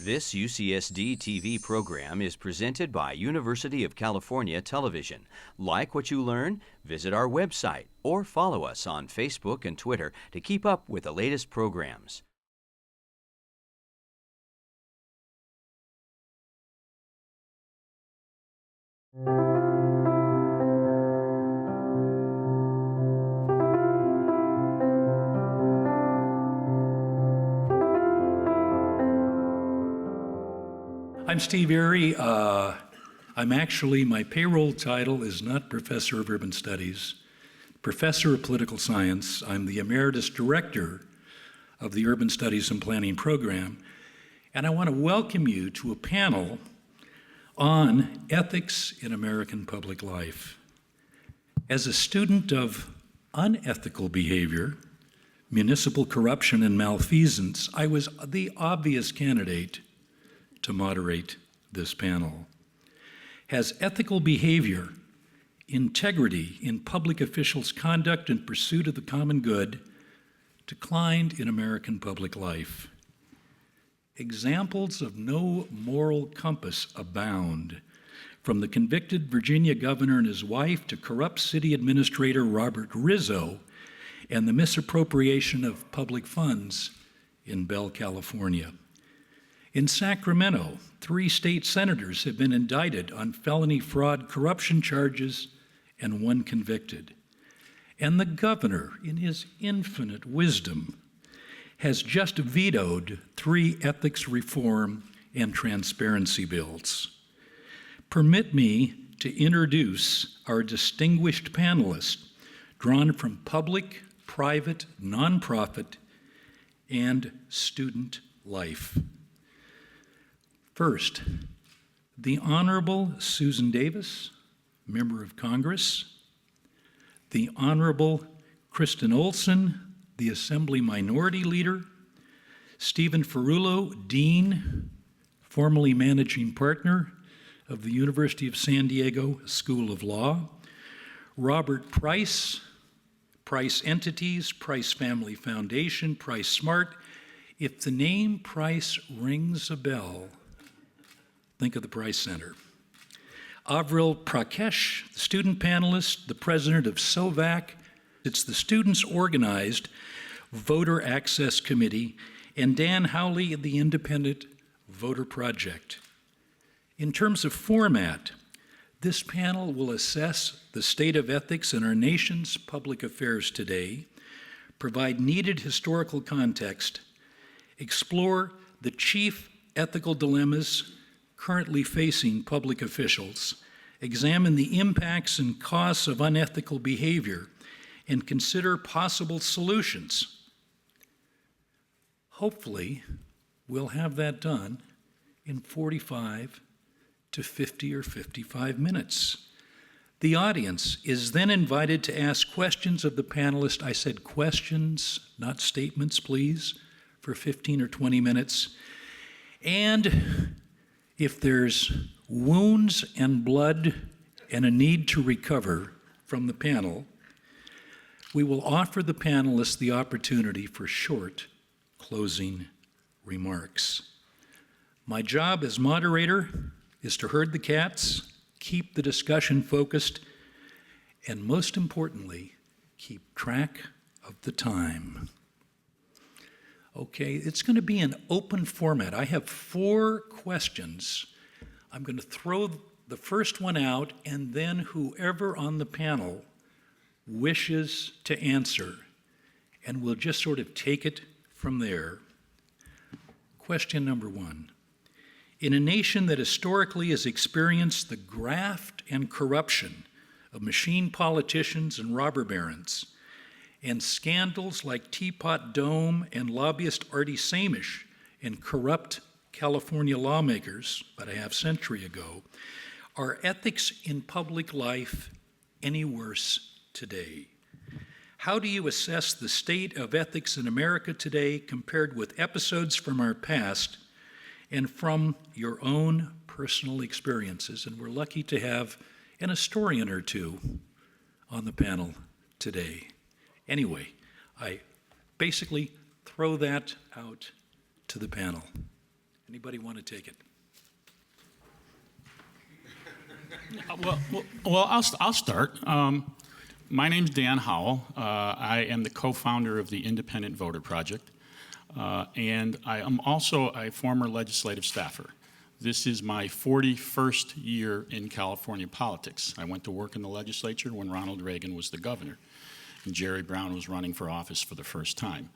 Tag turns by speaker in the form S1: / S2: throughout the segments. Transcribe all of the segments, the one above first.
S1: This UCSD TV program is presented by University of California Television. Like what you learn? Visit our website or follow us on Facebook and Twitter to keep up with the latest programs.
S2: I'm Steve Airy. My payroll title is not Professor of Urban Studies, Professor of Political Science. I'm the Emeritus Director of the Urban Studies and Planning Program, and I want to welcome you to a panel on ethics in American public life. As a student of unethical behavior, municipal corruption and malfeasance, I was the obvious candidate to moderate this panel. Has ethical behavior, integrity in public officials' conduct and pursuit of the common good declined in American public life? Examples of no moral compass abound, from the convicted Virginia governor and his wife to corrupt city administrator Robert Rizzo and the misappropriation of public funds in Bell, California. In Sacramento, 3 state senators have been indicted on felony fraud corruption charges and 1 convicted. And the governor, in his infinite wisdom, has just vetoed 3 ethics reform and transparency bills. Permit me to introduce our distinguished panelists, drawn from public, private, nonprofit, and student life. First, the Honorable Susan Davis, Member of Congress, the Honorable Kristin Olsen, the Assembly Minority Leader, Stephen Ferruolo, Dean, formerly Managing Partner of the University of San Diego School of Law, Robert Price, Price Entities, Price Family Foundation, Price Smart. If the name Price rings a bell, think of the Price Center. Avril Prakash, the student panelist, the president of SOVAC. It's the students organized Voter Access Committee, and Dan Howle, the Independent Voter Project. In terms of format, this panel will assess the state of ethics in our nation's public affairs today, provide needed historical context, explore the chief ethical dilemmas currently facing public officials, examine the impacts and costs of unethical behavior, and consider possible solutions. Hopefully, we'll have that done in 45 to 50 or 55 minutes. The audience is then invited to ask questions of the panelists. I said questions, not statements, please, for 15 or 20 minutes. And if there's wounds and blood and a need to recover from the panel, we will offer the panelists the opportunity for short closing remarks. My job as moderator is to herd the cats, keep the discussion focused, and most importantly, keep track of the time. Okay, it's going to be an open format. I have 4 questions. I'm going to throw the first one out, and then whoever on the panel wishes to answer, and we'll just sort of take it from there. Question number 1. In a nation that historically has experienced the graft and corruption of machine politicians and robber barons, and scandals like Teapot Dome and lobbyist Artie Samish and corrupt California lawmakers about a half-century ago, are ethics in public life any worse today? How do you assess the state of ethics in America today compared with episodes from our past and from your own personal experiences? And we're lucky to have an historian or 2 on the panel today. Anyway, I basically throw that out to the panel. Anybody want to take it?
S3: Well, I'll start. My name's Dan Howle. I am the co-founder of the Independent Voter Project, and I am also a former legislative staffer. This is my 41st year in California politics. I went to work in the legislature when Ronald Reagan was the governor, and Jerry Brown was running for office for the first time.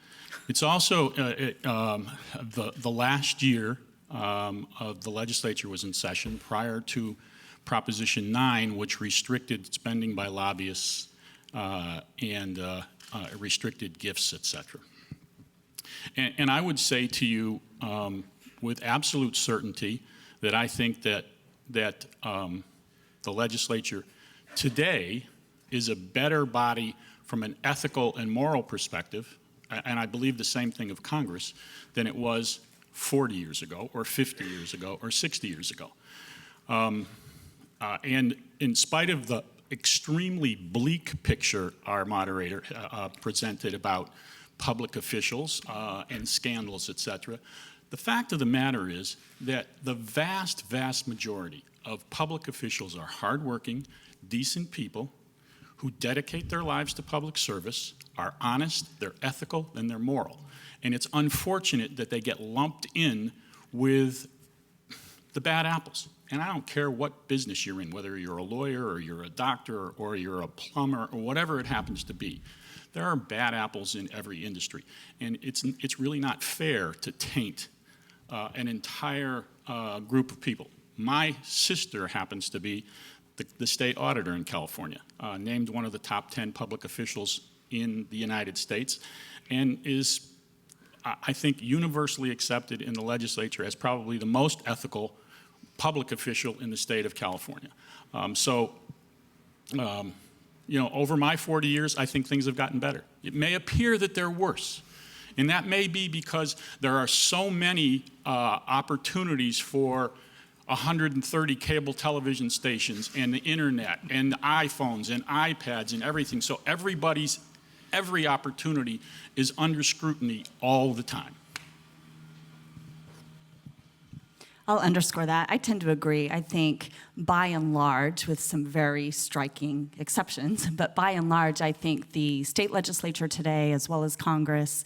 S3: It's also the last year of the legislature was in session prior to Proposition 9, which restricted spending by lobbyists and restricted gifts, etc. And I would say to you with absolute certainty that I think that the legislature today is a better body from an ethical and moral perspective, and I believe the same thing of Congress, than it was 40 years ago, or 50 years ago, or 60 years ago. And in spite of the extremely bleak picture our moderator presented about public officials and scandals, etc., the fact of the matter is that the vast, vast majority of public officials are hardworking, decent people who dedicate their lives to public service, are honest, they're ethical, and they're moral. And it's unfortunate that they get lumped in with the bad apples. And I don't care what business you're in, whether you're a lawyer or you're a doctor or you're a plumber or whatever it happens to be. There are bad apples in every industry. And it's really not fair to taint an entire group of people. My sister happens to be the state auditor in California, named one of the top 10 public officials in the United States, and is, I think, universally accepted in the legislature as probably the most ethical public official in the state of California. Over my 40 years, I think things have gotten better. It may appear that they're worse. And that may be because there are so many opportunities for 130 cable television stations and the internet and iPhones and iPads and everything. So every opportunity is under scrutiny all the time.
S4: I'll underscore that. I tend to agree. I think by and large, with some very striking exceptions, but by and large, I think the state legislature today, as well as Congress,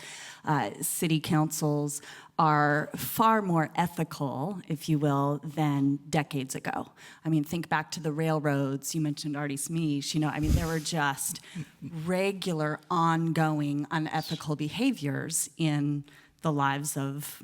S4: city councils, are far more ethical, if you will, than decades ago. I mean, think back to the railroads. You mentioned Artie Smeesh. There were just regular, ongoing, unethical behaviors in the lives of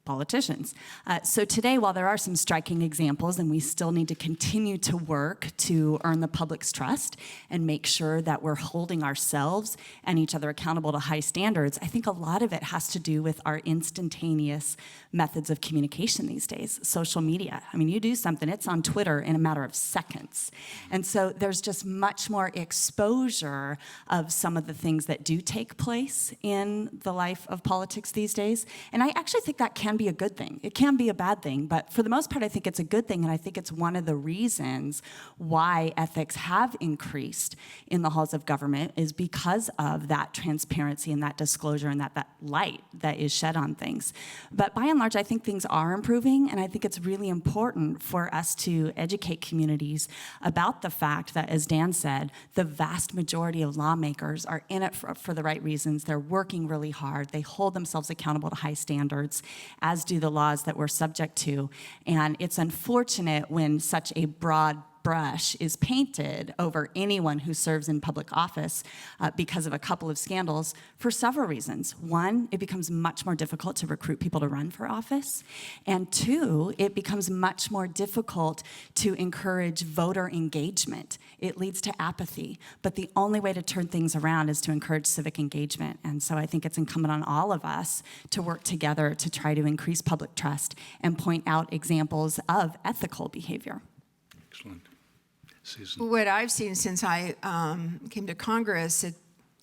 S4: politicians. So today, while there are some striking examples, and we still need to continue to work to earn the public's trust and make sure that we're holding ourselves and each other accountable to high standards, I think a lot of it has to do with our instantaneous methods of communication these days. Social media. You do something, it's on Twitter in a matter of seconds. And so there's just much more exposure of some of the things that do take place in the life of politics these days. And I actually think that can be a good thing. It can be a bad thing, but for the most part, I think it's a good thing, and I think it's one of the reasons why ethics have increased in the halls of government is because of that transparency and that disclosure and that light that is shed on things. But by and large, I think things are improving, and I think it's really important for us to educate communities about the fact that, as Dan said, the vast majority of lawmakers are in it for the right reasons. They're working really hard. They hold themselves accountable to high standards, as do the laws that we're subject to. And it's unfortunate when such a broad brush is painted over anyone who serves in public office because of a couple of scandals for several reasons. One, it becomes much more difficult to recruit people to run for office. And two, it becomes much more difficult to encourage voter engagement. It leads to apathy. But the only way to turn things around is to encourage civic engagement. And so I think it's incumbent on all of us to work together to try to increase public trust and point out examples of ethical behavior.
S2: Excellent. Susan.
S5: What I've seen since I came to Congress in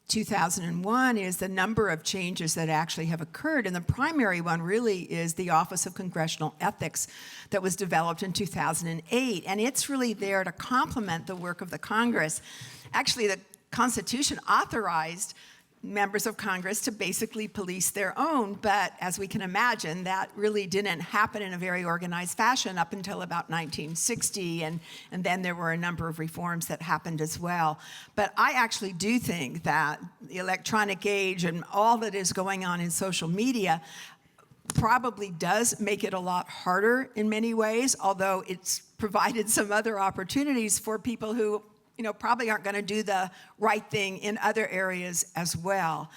S5: 2001 is the number of changes that actually have occurred. And the primary one really is the Office of Congressional Ethics that was developed in 2008. And it's really there to complement the work of the Congress. Actually, the Constitution authorized members of Congress to basically police their own. But as we can imagine, that really didn't happen in a very organized fashion up until about 1960. And then there were a number of reforms that happened as well. But I actually do think that the electronic age and all that is going on in social media probably does make it a lot harder in many ways, although it's provided some other opportunities for people who probably aren't going to do the right thing in other areas as well.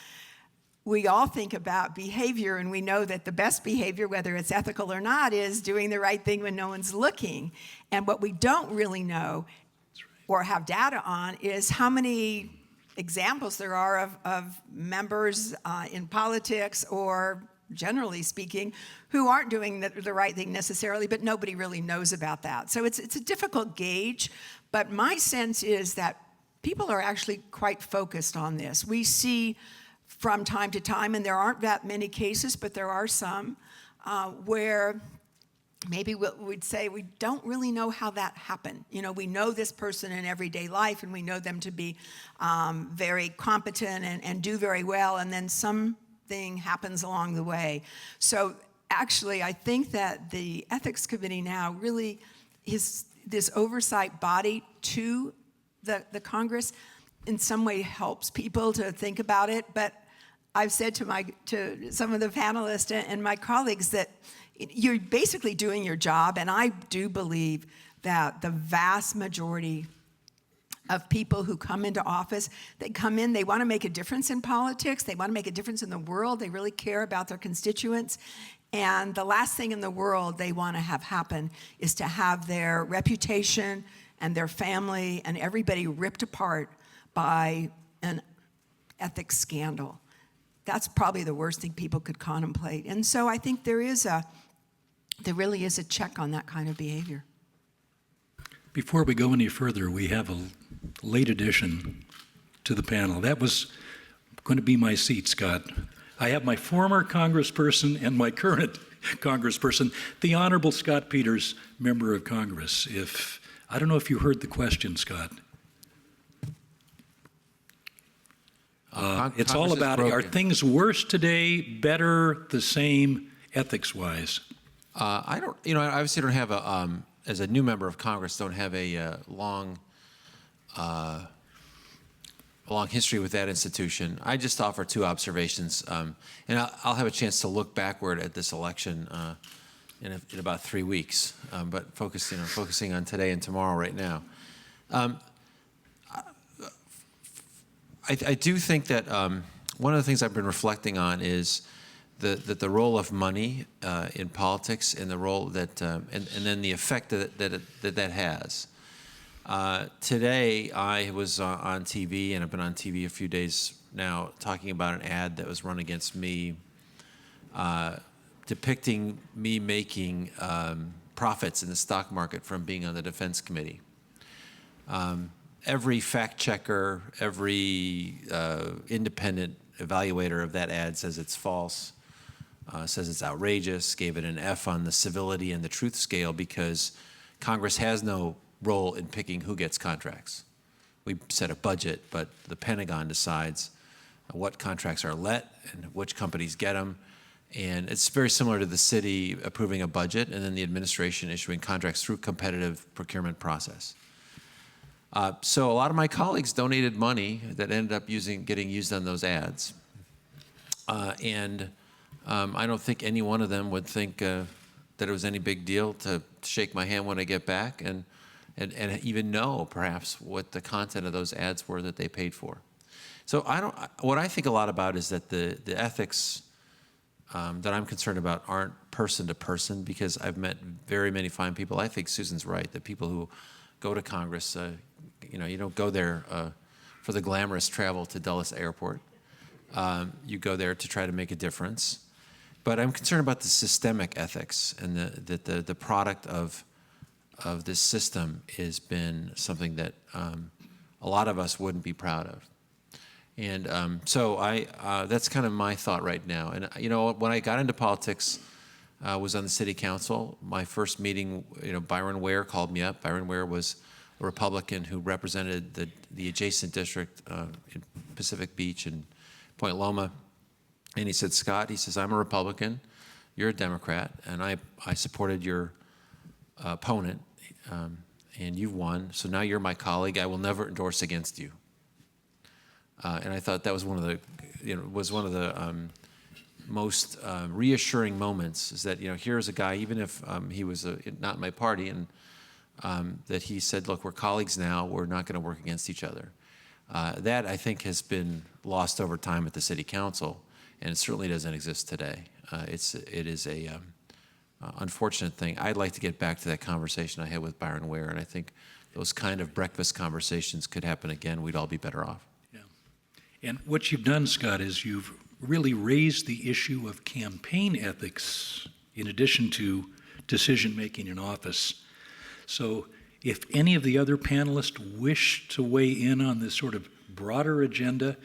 S5: We all think about behavior, and we know that the best behavior, whether it's ethical or not, is doing the right thing when no one's looking. And what we don't really know or have data on is how many examples there are of members in politics or generally speaking, who aren't doing the right thing necessarily, but nobody really knows about that. So it's a difficult gauge, but my sense is that people are actually quite focused on this. We see from time to time, and there aren't that many cases, but there are some, where maybe we'd say we don't really know how that happened. We know this person in everyday life, and we know them to be very competent and do very well, and then something happens along the way. So actually, I think that the Ethics Committee now really is this oversight body to the Congress. In some way helps people to think about it, but I've said to some of the panelists and my colleagues that you're basically doing your job, and I do believe that the vast majority of people who come into office, they come in, they want to make a difference in politics, they want to make a difference in the world, they really care about their constituents, and the last thing in the world they want to have happen is to have their reputation and their family and everybody ripped apart by an ethics scandal. That's probably the worst thing people could contemplate. And so I think there really is a check on that kind of behavior.
S2: Before we go any further, we have a late addition to the panel. That was going to be my seat, Scott. I have my former congressperson and my current congressperson, the Honorable Scott Peters, member of Congress. I don't know if you heard the question, Scott. It's all about, are things worse today, better, the same, ethics-wise?
S6: I don't, I obviously don't have as a new member of Congress, don't have a long history with that institution. I just offer two observations, and I'll have a chance to look backward at this election in about 3 weeks, but focusing on today and tomorrow right now. I do think that one of the things I've been reflecting on is the role of money in politics and the role that and then the effect that has. Today I was on TV, and I've been on TV a few days now, talking about an ad that was run against me, depicting me making profits in the stock market from being on the Defense Committee. Every fact checker, every independent evaluator of that ad says it's false, says it's outrageous, gave it an F on the civility and the truth scale because Congress has no role in picking who gets contracts. We set a budget, but the Pentagon decides what contracts are let and which companies get them. And it's very similar to the city approving a budget and then the administration issuing contracts through competitive procurement process. So a lot of my colleagues donated money that ended up getting used on those ads. And I don't think any one of them would think that it was any big deal to shake my hand when I get back and even know perhaps what the content of those ads were that they paid for. So what I think a lot about is that the ethics that I'm concerned about aren't person to person, because I've met very many fine people. I think Susan's right, that people who go to Congress, you don't go there for the glamorous travel to Dulles Airport. You go there to try to make a difference. But I'm concerned about the systemic ethics, and the product of this system has been something that a lot of us wouldn't be proud of. And so that's kind of my thought right now. And when I got into politics, I was on the city council. My first meeting, Byron Ware called me up. Byron Ware was a Republican who represented the adjacent district in Pacific Beach and Point Loma. And he said, Scott, he says, I'm a Republican, you're a Democrat, and I supported your opponent, and you've won, so now you're my colleague. I will never endorse against you. And I thought that was one of the, most reassuring moments, is that, here's a guy, even if he was not in my party, and that he said, look, we're colleagues now, we're not going to work against each other. That, I think, has been lost over time at the city council, and it certainly doesn't exist today. It is a unfortunate thing. I'd like to get back to that conversation I had with Byron Ware, and I think those kind of breakfast conversations could happen again. We'd all be better off.
S2: Yeah. And what you've done, Scott, is you've really raised the issue of campaign ethics in addition to decision-making in office. So if any of the other panelists wish to weigh in on this sort of broader agenda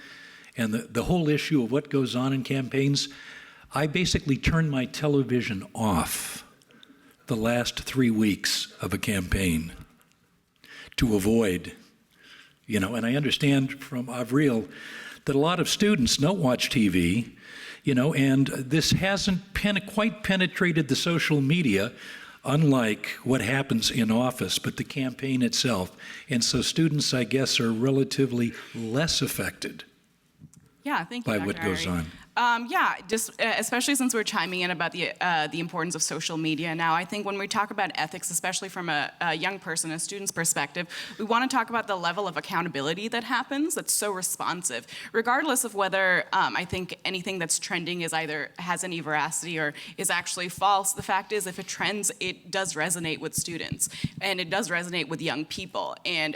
S2: and the whole issue of what goes on in campaigns, I basically turned my television off the last 3 weeks of a campaign to avoid, and I understand from Avril that a lot of students don't watch TV, and this hasn't quite penetrated the social media, unlike what happens in office, but the campaign itself. And so students, I guess, are relatively less affected
S7: Thank you,
S2: by
S7: Dr.
S2: what goes
S7: Ari.
S2: on.
S7: Just especially since we're chiming in about the importance of social media now, I think when we talk about ethics, especially from a young person, a student's perspective, we want to talk about the level of accountability that happens that's so responsive, regardless of whether I think anything that's trending is either has any veracity or is actually false. The fact is, if it trends, it does resonate with students, and it does resonate with young people. And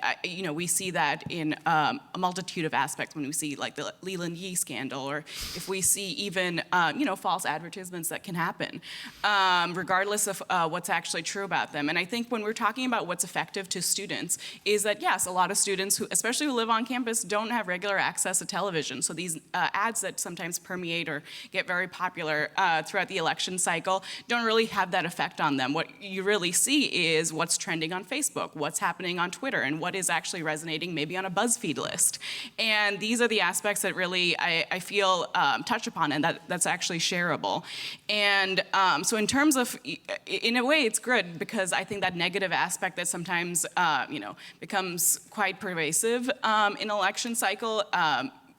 S7: we see that in a multitude of aspects when we see like the Leland Yee scandal, or if we see even false advertisements that can happen, regardless of what's actually true about them. And I think when we're talking about what's effective to students is that, yes, a lot of students, especially who live on campus, don't have regular access to television. So these ads that sometimes permeate or get very popular throughout the election cycle don't really have that effect on them. What you really see is what's trending on Facebook, what's happening on Twitter, and what is actually resonating maybe on a BuzzFeed list. And these are the aspects that really I feel touch upon, and that's actually shareable. And so in terms of, in a way, it's good, because I think that negative aspect that sometimes, becomes quite pervasive in election cycle,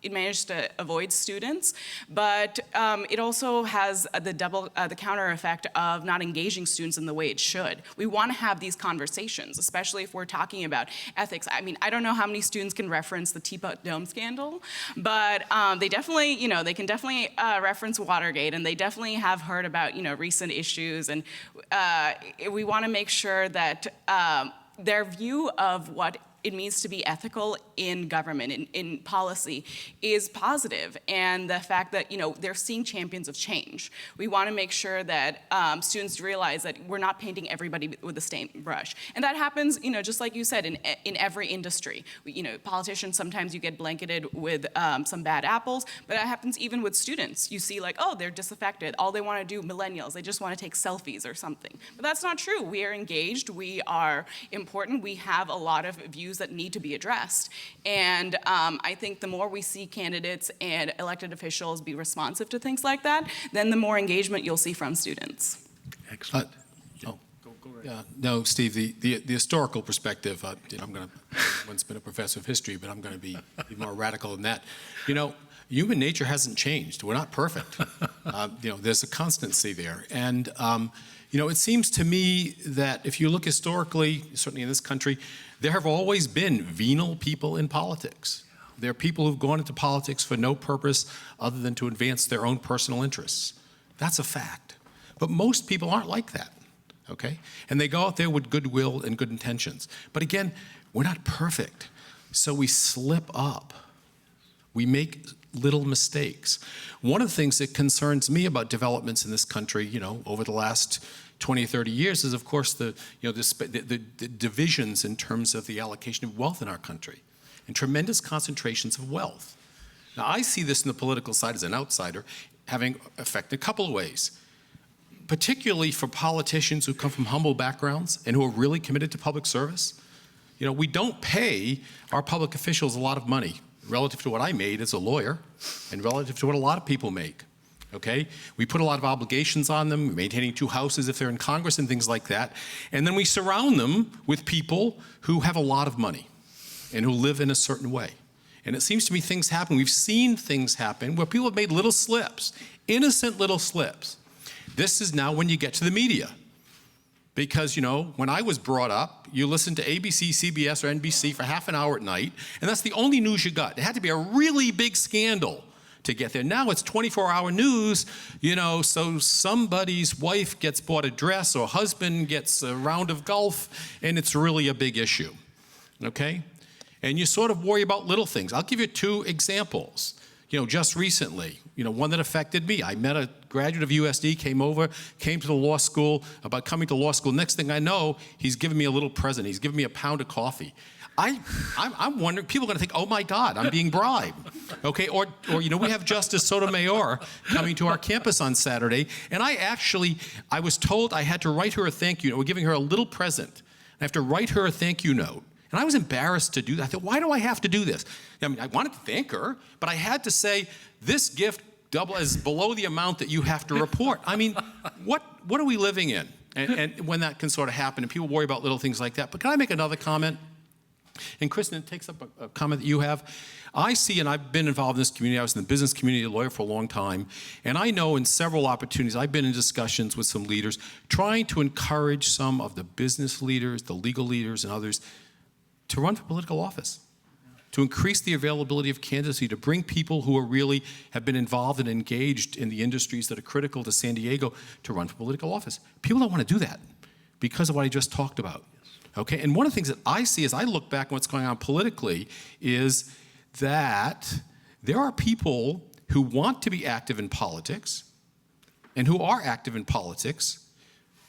S7: it managed to avoid students, but it also has the counter effect of not engaging students in the way it should. We want to have these conversations, especially if we're talking about ethics. I mean, I don't know how many students can reference the Teapot Dome scandal, but they definitely, they can definitely reference Watergate, and they definitely have heard about, recent issues, and we want to make sure that their view of what it means to be ethical in government, in policy, is positive. And the fact that, they're seeing champions of change. We want to make sure that students realize that we're not painting everybody with the same brush. And that happens, just like you said, in every industry. Politicians, sometimes you get blanketed with some bad apples, but that happens even with students. You see they're disaffected. All they want to do, millennials, they just want to take selfies or something. But that's not true. We are engaged. We are important. We have a lot of views that need to be addressed. And I think the more we see candidates and elected officials be responsive to things like that, then the more engagement you'll see from students.
S2: Excellent.
S3: Go right.
S8: Yeah, no, Steve, the historical perspective, I'm going to, once been a professor of history, but I'm going to be more radical than that. Human nature hasn't changed. We're not perfect. There's a constancy there. And, it seems to me that if you look historically, certainly in this country, there have always been venal people in politics. There are people who've gone into politics for no purpose other than to advance their own personal interests. That's a fact. But most people aren't like that, okay? And they go out there with goodwill and good intentions. But again, we're not perfect, so we slip up. We make little mistakes. One of the things that concerns me about developments in this country, over the last 20 or 30 years is, of course, the divisions in terms of the allocation of wealth in our country and tremendous concentrations of wealth. Now, I see this in the political side as an outsider having effect in a couple of ways, particularly for politicians who come from humble backgrounds and who are really committed to public service. We don't pay our public officials a lot of money. relative to what I made as a lawyer and relative to what a lot of people make. Okay? We put a lot of obligations on them, maintaining 2 houses if they're in Congress and things like that. And then we surround them with people who have a lot of money and who live in a certain way. And it seems to me things happen. We've seen things happen where people have made little slips, innocent little slips. This is now when you get to the media. Because, you know, when I was brought up, you listened to ABC, CBS, or NBC for half an hour at night, and that's the only news you got. It had to be a really big scandal to get there. Now it's 24-hour news, you know, so somebody's wife gets bought a dress or husband gets a round of golf, and it's really a big issue, okay? And you sort of worry about little things. I'll give you 2 examples. You know, just recently, you know, one that affected me. I met a graduate of USD, came to the law school, about coming to law school. Next thing I know, he's giving me a little present. He's giving me a pound of coffee. I'm wondering, people are going to think, oh my God, I'm being bribed. Okay, or you know, we have Justice Sotomayor coming to our campus on Saturday, and I was told I had to write her a thank you note. We're giving her a little present. I have to write her a thank you note. And I was embarrassed to do that. I thought, why do I have to do this? I mean, I wanted to thank her, but I had to say, this gift is below the amount that you have to report. I mean, what are we living in? And when that can sort of happen, and people worry about little things like that. But can I make another comment? And Kristin, it takes up a comment that you have. I see, and I've been involved in this community, I was in the business community, a lawyer for a long time, and I know in several opportunities, I've been in discussions with some leaders, trying to encourage some of the business leaders, the legal leaders, and others to run for political office, to increase the availability of candidacy, to bring people who have been involved and engaged in the industries that are critical to San Diego to run for political office. People don't want to do that because of what I just talked about. Okay, and one of the things that I see as I look back at what's going on politically is that there are people who want to be active in politics and who are active in politics,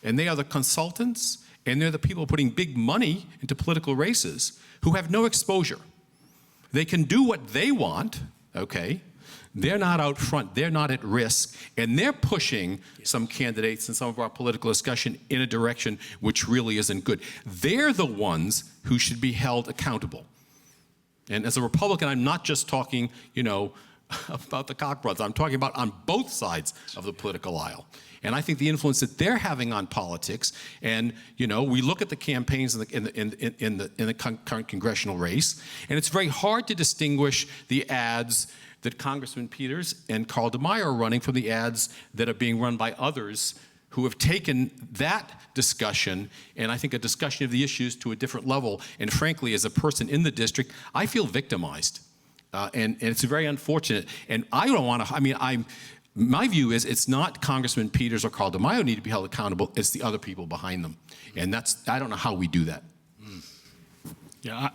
S8: and they are the consultants and they're the people putting big money into political races who have no exposure. They can do what they want, okay? They're not out front, they're not at risk, and they're pushing some candidates in some of our political discussion in a direction which really isn't good. They're the ones who should be held accountable. And as a Republican, I'm not just talking, you know, about the Koch brothers. I'm talking about on both sides of the political aisle. And I think the influence that they're having on politics, and you know, we look at the campaigns in the current congressional race, and it's very hard to distinguish the ads that Congressman Peters and Carl DeMaio are running from the ads that are being run by others who have taken that discussion, and I think a discussion of the issues, to a different level. And frankly, as a person in the district, I feel victimized. And it's very unfortunate. And I don't want to, I mean, my view is it's not Congressman Peters or Carl DeMaio need to be held accountable, it's the other people behind them. And I don't know how we do that.
S3: Yeah,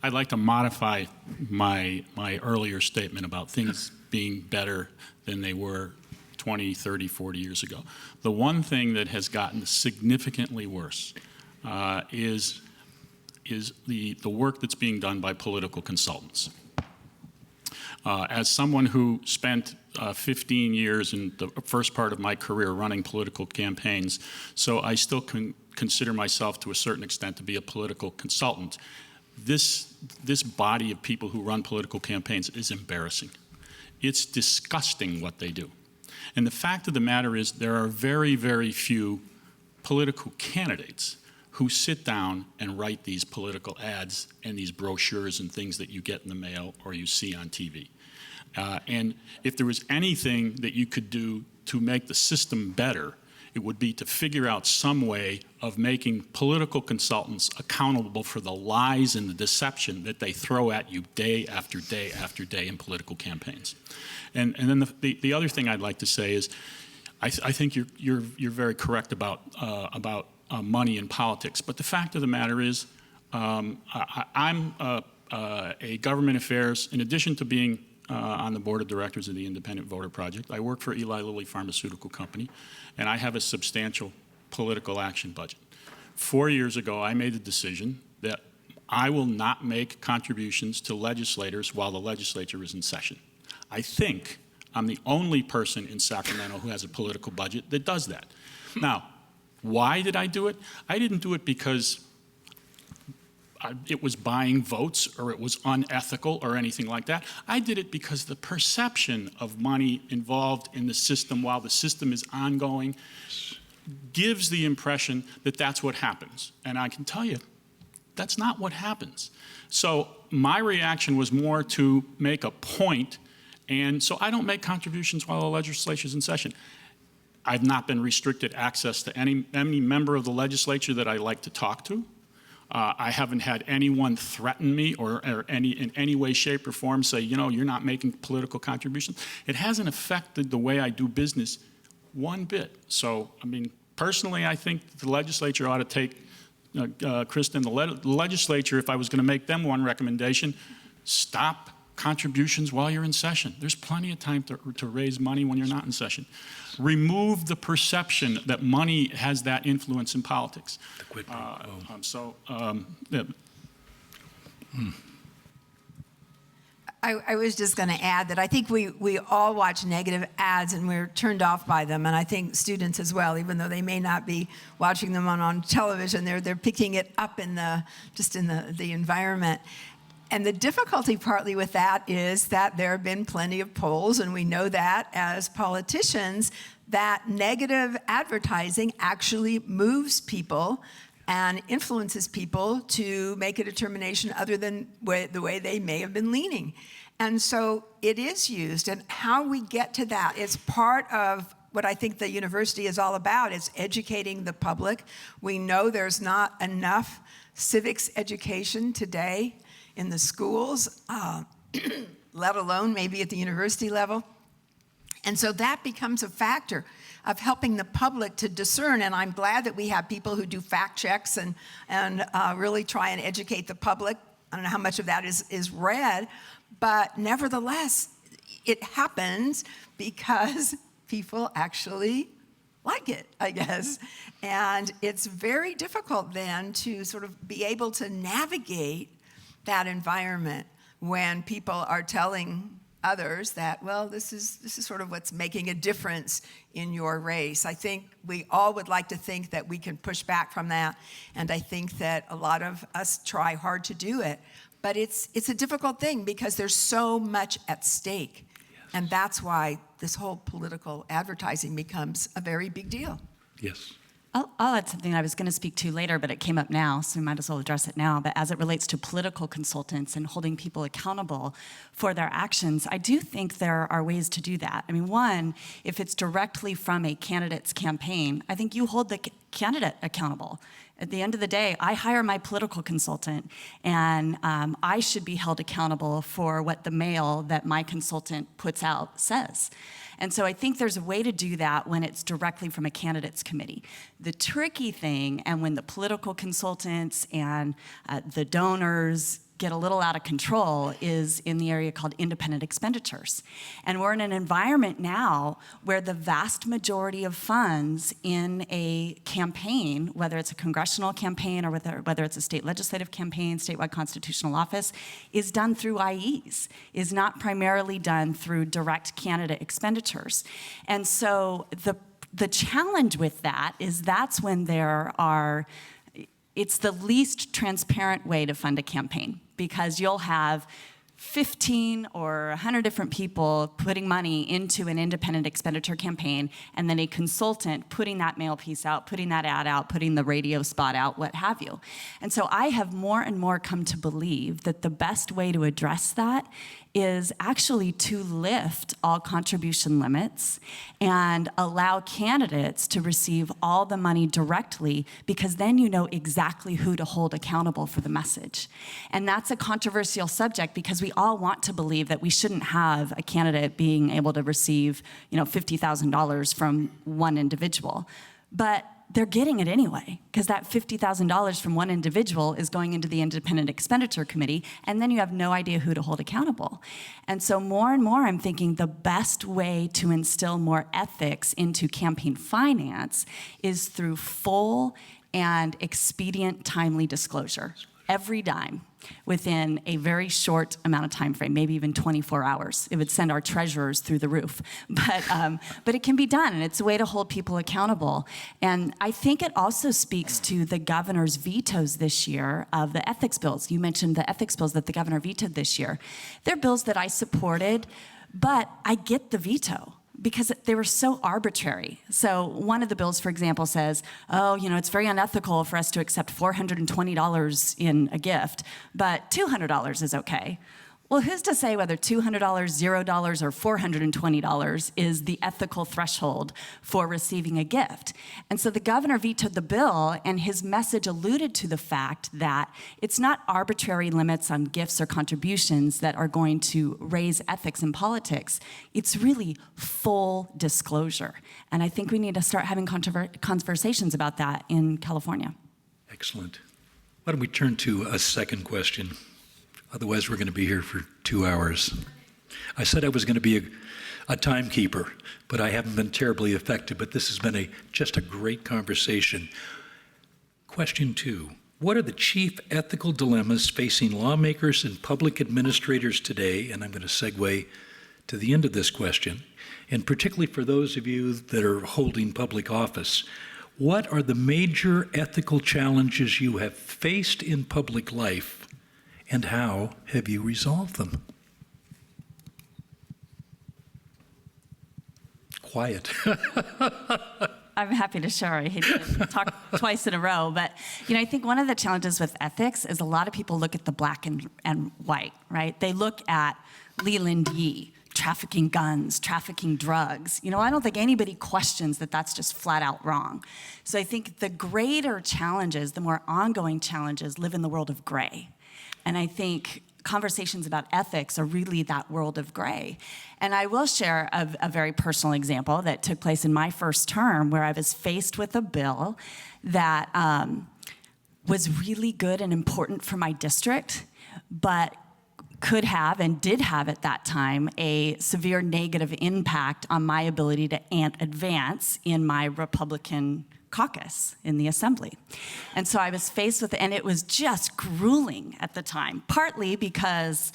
S3: I'd like to modify my earlier statement about things being better than they were 20, 30, 40 years ago. The one thing that has gotten significantly worse is the work that's being done by political consultants. As someone who spent 15 years in the first part of my career running political campaigns, so I still consider myself to a certain extent to be a political consultant. This body of people who run political campaigns is embarrassing. It's disgusting what they do. And the fact of the matter is there are very, very few political candidates who sit down and write these political ads and these brochures and things that you get in the mail or you see on TV. And if there was anything that you could do to make the system better, it would be to figure out some way of making political consultants accountable for the lies and the deception that they throw at you day after day after day in political campaigns. And then the other thing I'd like to say is, I think you're very correct about money in politics. But the fact of the matter is, I'm a government affairs, in addition to being on the board of directors of the Independent Voter Project, I work for Eli Lilly Pharmaceutical Company, and I have a substantial political action budget. 4 years ago, I made the decision that I will not make contributions to legislators while the legislature is in session. I think I'm the only person in Sacramento who has a political budget that does that. Now, why did I do it? I didn't do it because it was buying votes or it was unethical or anything like that. I did it because the perception of money involved in the system while the system is ongoing gives the impression that that's what happens. And I can tell you, that's not what happens. So my reaction was more to make a point, and so I don't make contributions while the legislature's in session. I've not been restricted access to any member of the legislature that I like to talk to. I haven't had anyone threaten me or in any way, shape, or form say, you know, you're not making political contributions. It hasn't affected the way I do business one bit. So, I mean, personally, I think the legislature ought to take, Kristin, the legislature, if I was going to make them one recommendation, stop contributions while you're in session. There's plenty of time to raise money when you're not in session. Remove the perception that money has that influence in politics.
S5: I was just going to add that I think we all watch negative ads and we're turned off by them, and I think students as well, even though they may not be watching them on television, they're picking it up in the environment. And the difficulty partly with that is that there have been plenty of polls, and we know that as politicians, that negative advertising actually moves people and influences people to make a determination other than the way they may have been leaning. And so it is used, and how we get to that is part of what I think the university is all about. It's educating the public. We know there's not enough civics education today in the schools, let alone maybe at the university level. And so that becomes a factor of helping the public to discern, and I'm glad that we have people who do fact checks and really try and educate the public. I don't know how much of that is read, but nevertheless, it happens because people actually like it, I guess. And it's very difficult then to sort of be able to navigate that environment when people are telling others that, well, this is sort of what's making a difference in your race. I think we all would like to think that we can push back from that, and I think that a lot of us try hard to do it, but it's a difficult thing because there's so much at stake, and that's why this whole political advertising becomes a very big deal.
S2: Yes.
S4: I'll add something I was going to speak to later, but it came up now, so we might as well address it now. But as it relates to political consultants and holding people accountable for their actions, I do think there are ways to do that. I mean, one, if it's directly from a candidate's campaign, I think you hold the candidate accountable. At the end of the day, I hire my political consultant, and I should be held accountable for what the mail that my consultant puts out says. And so I think there's a way to do that when it's directly from a candidates committee. The tricky thing, and when the political consultants and the donors get a little out of control, is in the area called independent expenditures. And we're in an environment now where the vast majority of funds in a campaign, whether it's a congressional campaign or whether it's a state legislative campaign, statewide constitutional office, is done through IEs, is not primarily done through direct candidate expenditures. And so the challenge with that is that's when it's the least transparent way to fund a campaign, because you'll have 15 or 100 different people putting money into an independent expenditure campaign, and then a consultant putting that mail piece out, putting that ad out, putting the radio spot out, what have you. And so I have more and more come to believe that the best way to address that is actually to lift all contribution limits and allow candidates to receive all the money directly, because then you know exactly who to hold accountable for the message. And that's a controversial subject, because we all want to believe that we shouldn't have a candidate being able to receive, $50,000 from one individual. But they're getting it anyway, because that $50,000 from one individual is going into the Independent Expenditure Committee, and then you have no idea who to hold accountable. And so more and more I'm thinking the best way to instill more ethics into campaign finance is through full and expedient timely disclosure, every dime. within a very short amount of time frame, maybe even 24 hours. It would send our treasurers through the roof. But it can be done, and it's a way to hold people accountable. And I think it also speaks to the governor's vetoes this year of the ethics bills. You mentioned the ethics bills that the governor vetoed this year. They're bills that I supported, but I get the veto, because they were so arbitrary. So one of the bills, for example, says, oh, it's very unethical for us to accept $420 in a gift, but $200 is okay. Well, who's to say whether $200, $0, or $420 is the ethical threshold for receiving a gift? And so the governor vetoed the bill, and his message alluded to the fact that it's not arbitrary limits on gifts or contributions that are going to raise ethics in politics. It's really full disclosure. And I think we need to start having conversations about that in California.
S2: Excellent. Why don't we turn to a second question? Otherwise, we're going to be here for 2 hours. I said I was going to be a timekeeper, but I haven't been terribly effective. But this has been just a great conversation. Question 2. What are the chief ethical dilemmas facing lawmakers and public administrators today? And I'm going to segue to the end of this question. And particularly for those of you that are holding public office, what are the major ethical challenges you have faced in public life? And how have you resolved them? Quiet.
S4: I'm happy to share. I hate to talk twice in a row, but I think one of the challenges with ethics is a lot of people look at the black and white, right? They look at Leland Yee, trafficking guns, trafficking drugs. I don't think anybody questions that that's just flat out wrong. So I think the greater challenges, the more ongoing challenges, live in the world of gray. And I think conversations about ethics are really that world of gray. And I will share a very personal example that took place in my first term, where I was faced with a bill that was really good and important for my district, but could have and did have at that time a severe negative impact on my ability to advance in my Republican caucus in the assembly. And so I was faced with it, and it was just grueling at the time, partly because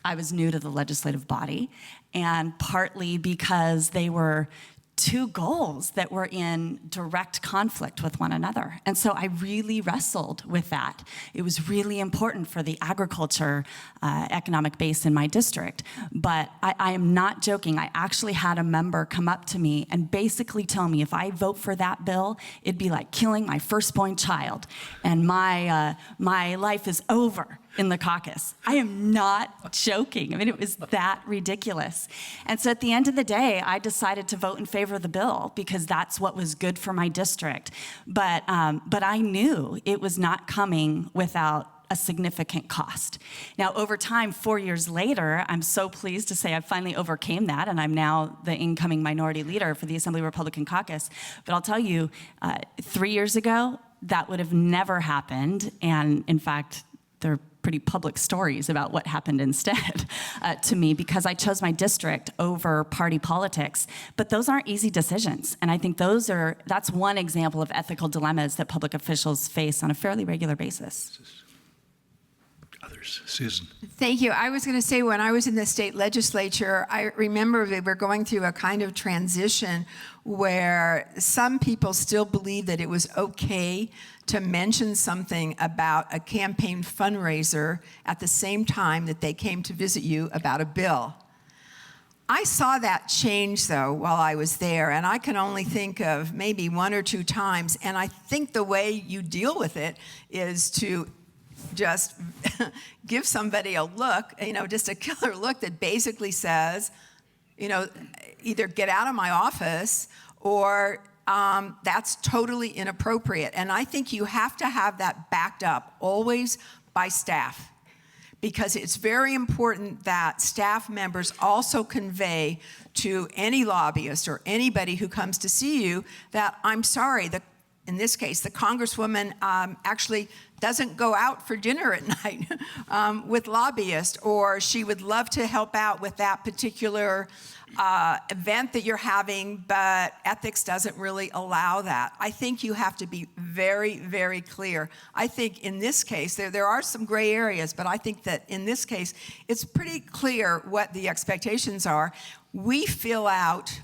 S4: I was new to the legislative body, and partly because they were two goals that were in direct conflict with one another. And so I really wrestled with that. It was really important for the agriculture economic base in my district. But I am not joking. I actually had a member come up to me and basically tell me if I vote for that bill, it'd be like killing my firstborn child, and my life is over in the caucus. I am not joking. I mean, it was that ridiculous. And so at the end of the day, I decided to vote in favor of the bill because that's what was good for my district. But I knew it was not coming without a significant cost. Now, over time, 4 years later, I'm so pleased to say I finally overcame that, and I'm now the incoming minority leader for the Assembly Republican Caucus. But I'll tell you, 3 years ago, that would have never happened. And in fact, there are pretty public stories about what happened instead to me, because I chose my district over party politics. But those aren't easy decisions. And I think that's one example of ethical dilemmas that public officials face on a fairly regular basis.
S2: Others. Susan.
S5: Thank you. I was going to say, when I was in the state legislature, I remember we were going through a kind of transition where some people still believed that it was okay to mention something about a campaign fundraiser at the same time that they came to visit you about a bill. I saw that change, though, while I was there, and I can only think of maybe 1 or 2 times, and I think the way you deal with it is to just give somebody a look, just a killer look that basically says, either get out of my office or that's totally inappropriate. And I think you have to have that backed up always by staff, because it's very important that staff members also convey to any lobbyist or anybody who comes to see you that, I'm sorry, in this case, the Congresswoman actually doesn't go out for dinner at night with lobbyists, or she would love to help out with that particular event that you're having, but ethics doesn't really allow that. I think you have to be very, very clear. I think in this case, there are some gray areas, but I think that in this case, it's pretty clear what the expectations are. We fill out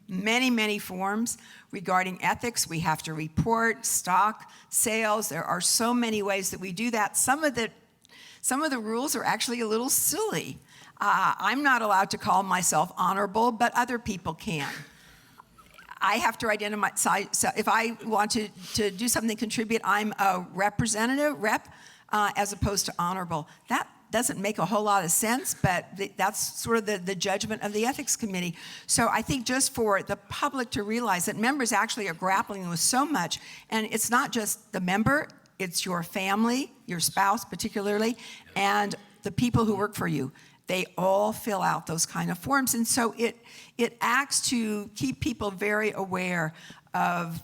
S5: many, many forms regarding ethics. We have to report stock sales. There are so many ways that we do that. Some of the rules are actually a little silly. I'm not allowed to call myself honorable, but other people can. I have to identify, so if I want to do something, contribute, I'm a representative, as opposed to honorable. That doesn't make a whole lot of sense, but that's sort of the judgment of the ethics committee. So I think just for the public to realize that members actually are grappling with so much, and it's not just the member, it's your family, your spouse particularly, and the people who work for you. They all fill out those kind of forms. And so it acts to keep people very aware of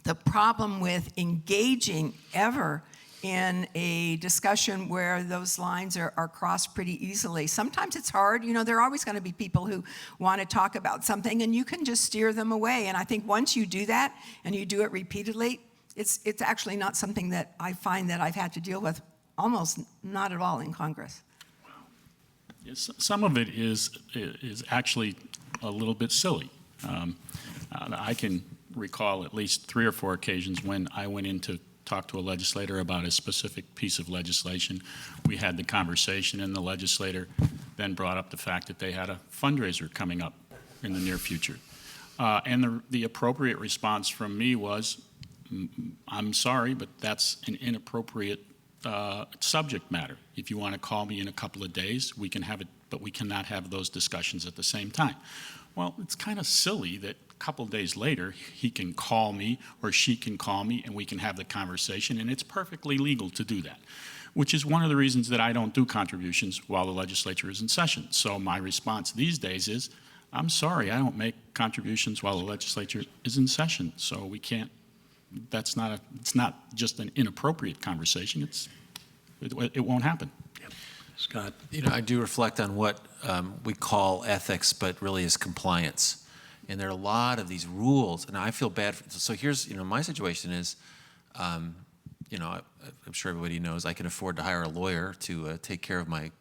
S5: the problem with engaging ever in a discussion where those lines are crossed pretty easily. Sometimes it's hard. You know, there are always going to be people who want to talk about something, and you can just steer them away. And I think once you do that, and you do it repeatedly, it's actually not something that I find that I've had to deal with almost not at all in Congress.
S3: Yes, some of it is actually a little bit silly. I can recall at least 3 or 4 occasions when I went in to talk to a legislator about a specific piece of legislation. We had the conversation, and the legislator then brought up the fact that they had a fundraiser coming up in the near future. And the appropriate response from me was, I'm sorry, but that's an inappropriate subject matter. If you want to call me in a couple of days, we can have it, but we cannot have those discussions at the same time. Well, it's kind of silly that a couple of days later, he can call me or she can call me and we can have the conversation, and it's perfectly legal to do that, which is one of the reasons that I don't do contributions while the legislature is in session. So my response these days is, I'm sorry, I don't make contributions while the legislature is in session, so we can't. It's not just an inappropriate conversation. It won't happen.
S2: Yep. Scott.
S6: You know, I do reflect on what we call ethics, but really is compliance. And there are a lot of these rules, and I feel bad. So here's, my situation is, I'm sure everybody knows I can afford to hire a lawyer to take care of my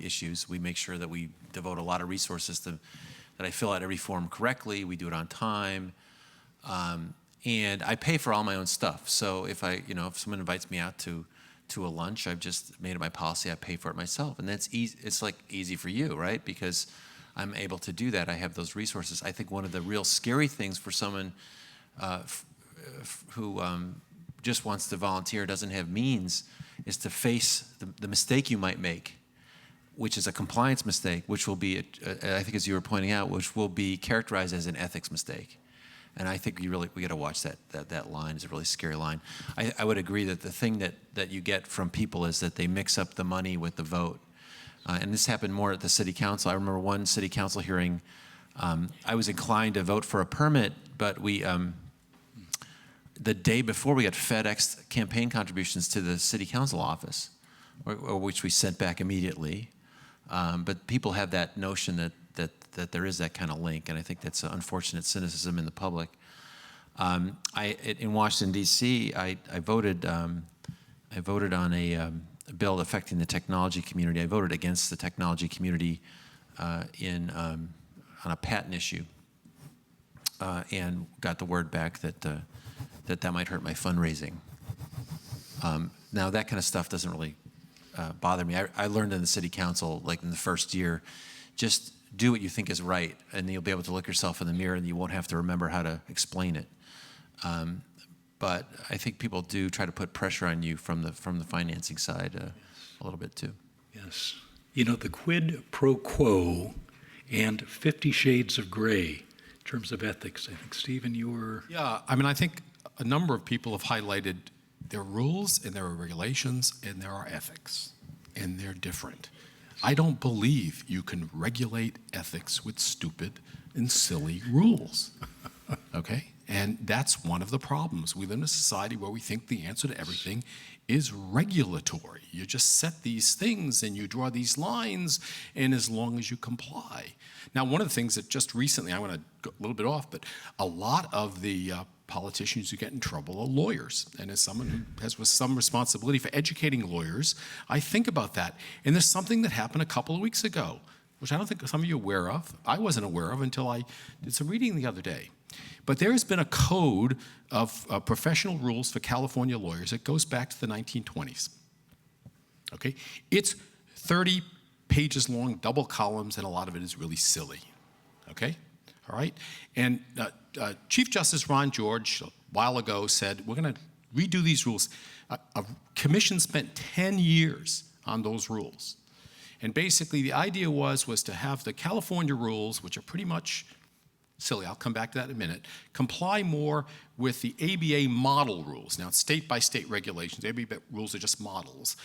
S6: issues. We make sure that we devote a lot of resources that I fill out every form correctly. We do it on time. And I pay for all my own stuff. So if if someone invites me out to a lunch, I've just made it my policy, I pay for it myself. And that's easy. It's like easy for you, right? Because I'm able to do that. I have those resources. I think one of the real scary things for someone who just wants to volunteer, doesn't have means, is to face the mistake you might make, which is a compliance mistake, which will be, I think as you were pointing out, which will be characterized as an ethics mistake. And I think we got to watch that line. It's a really scary line. I would agree that the thing that you get from people is that they mix up the money with the vote. And this happened more at the city council. I remember one city council hearing, I was inclined to vote for a permit, but the day before we got FedEx campaign contributions to the city council office, or which we sent back immediately. But people have that notion that there is that kind of link, and I think that's an unfortunate cynicism in the public. In Washington D.C., I voted on a bill affecting the technology community. I voted against the technology community on a patent issue, and got the word back that might hurt my fundraising. Now that kind of stuff doesn't really bother me. I learned in the city council, like in the first year, just do what you think is right, and you'll be able to look yourself in the mirror, and you won't have to remember how to explain it. But I think people do try to put pressure on you from the financing side a little bit too.
S2: Yes. The quid pro quo and 50 Shades of Gray in terms of ethics. I think, Stephen, you were...
S8: Yeah, I think a number of people have highlighted there are rules and there are regulations and there are ethics, and they're different. I don't believe you can regulate ethics with stupid and silly rules, okay? And that's one of the problems. We live in a society where we think the answer to everything is regulatory. You just set these things and you draw these lines, and as long as you comply. Now, one of the things that just recently, I want to go a little bit off, but a lot of the politicians who get in trouble are lawyers. And as someone who has some responsibility for educating lawyers, I think about that. And there's something that happened a couple of weeks ago, which I don't think some of you are aware of. I wasn't aware of until I did some reading the other day. But there has been a code of professional rules for California lawyers that goes back to the 1920s. Okay? It's 30 pages long, double columns, and a lot of it is really silly. Okay? All right? And Chief Justice Ron George, a while ago, said, we're going to redo these rules. A commission spent 10 years on those rules. And basically, the idea was to have the California rules, which are pretty much silly, I'll come back to that in a minute, comply more with the ABA model rules. Now, it's state-by-state regulations. The ABA rules are just models,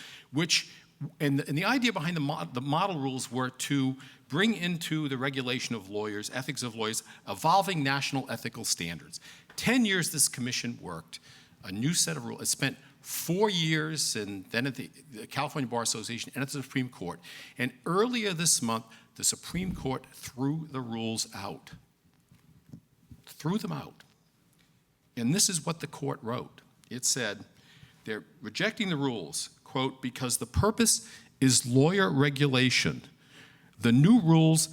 S8: and the idea behind the model rules were to bring into the regulation of lawyers, ethics of lawyers, evolving national ethical standards. 10 years this commission worked, a new set of rules. It spent 4 years, and then at the California Bar Association and at the Supreme Court. And earlier this month, the Supreme Court threw the rules out. Threw them out. And this is what the court wrote. It said, they're rejecting the rules, quote, because the purpose is lawyer regulation. The new rules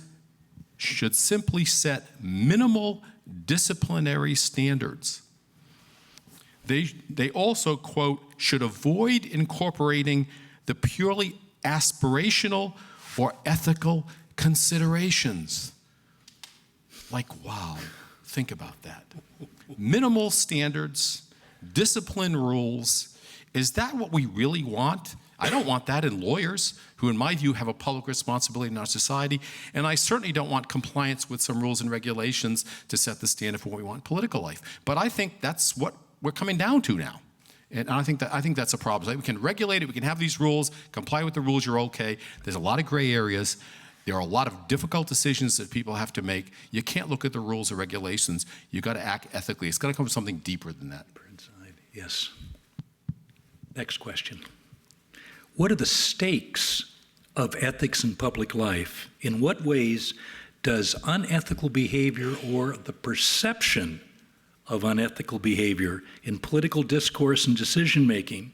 S8: should simply set minimal disciplinary standards. They also, quote, should avoid incorporating the purely aspirational or ethical considerations. Like, wow. Think about that. Minimal standards, discipline rules. Is that what we really want? I don't want that in lawyers, who in my view have a public responsibility in our society, and I certainly don't want compliance with some rules and regulations to set the standard for what we want in political life. But I think that's what we're coming down to now. And I think that's a problem. We can regulate it, we can have these rules, comply with the rules, you're okay. There's a lot of gray areas. There are a lot of difficult decisions that people have to make. You can't look at the rules or regulations. You've got to act ethically. It's got to come from something deeper than that.
S2: Yes. Next question. What are the stakes of ethics in public life? In what ways does unethical behavior or the perception of unethical behavior in political discourse and decision-making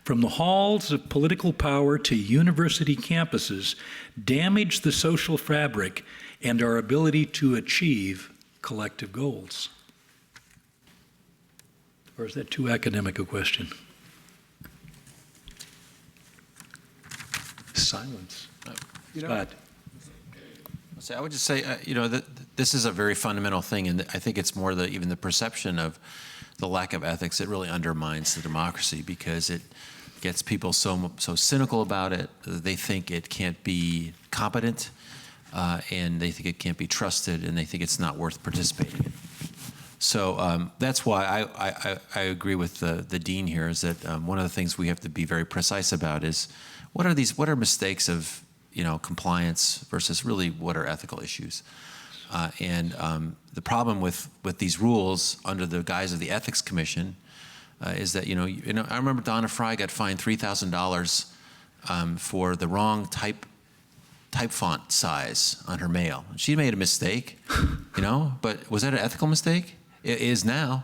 S2: from the halls of political power to university campuses damage the social fabric and our ability to achieve collective goals? Or is that too academic a question? Silence. Scott.
S6: I would just say, this is a very fundamental thing, and I think it's more even the perception of the lack of ethics that really undermines the democracy, because it gets people so cynical about it. They think it can't be competent, and they think it can't be trusted, and they think it's not worth participating in. So that's why I agree with the dean here, is that one of the things we have to be very precise about is what are mistakes of compliance versus really what are ethical issues. And the problem with these rules under the guise of the Ethics Commission is that, I remember Donna Fry got fined $3,000 for the wrong type font size on her mail. She made a mistake, but was that an ethical mistake? It is now.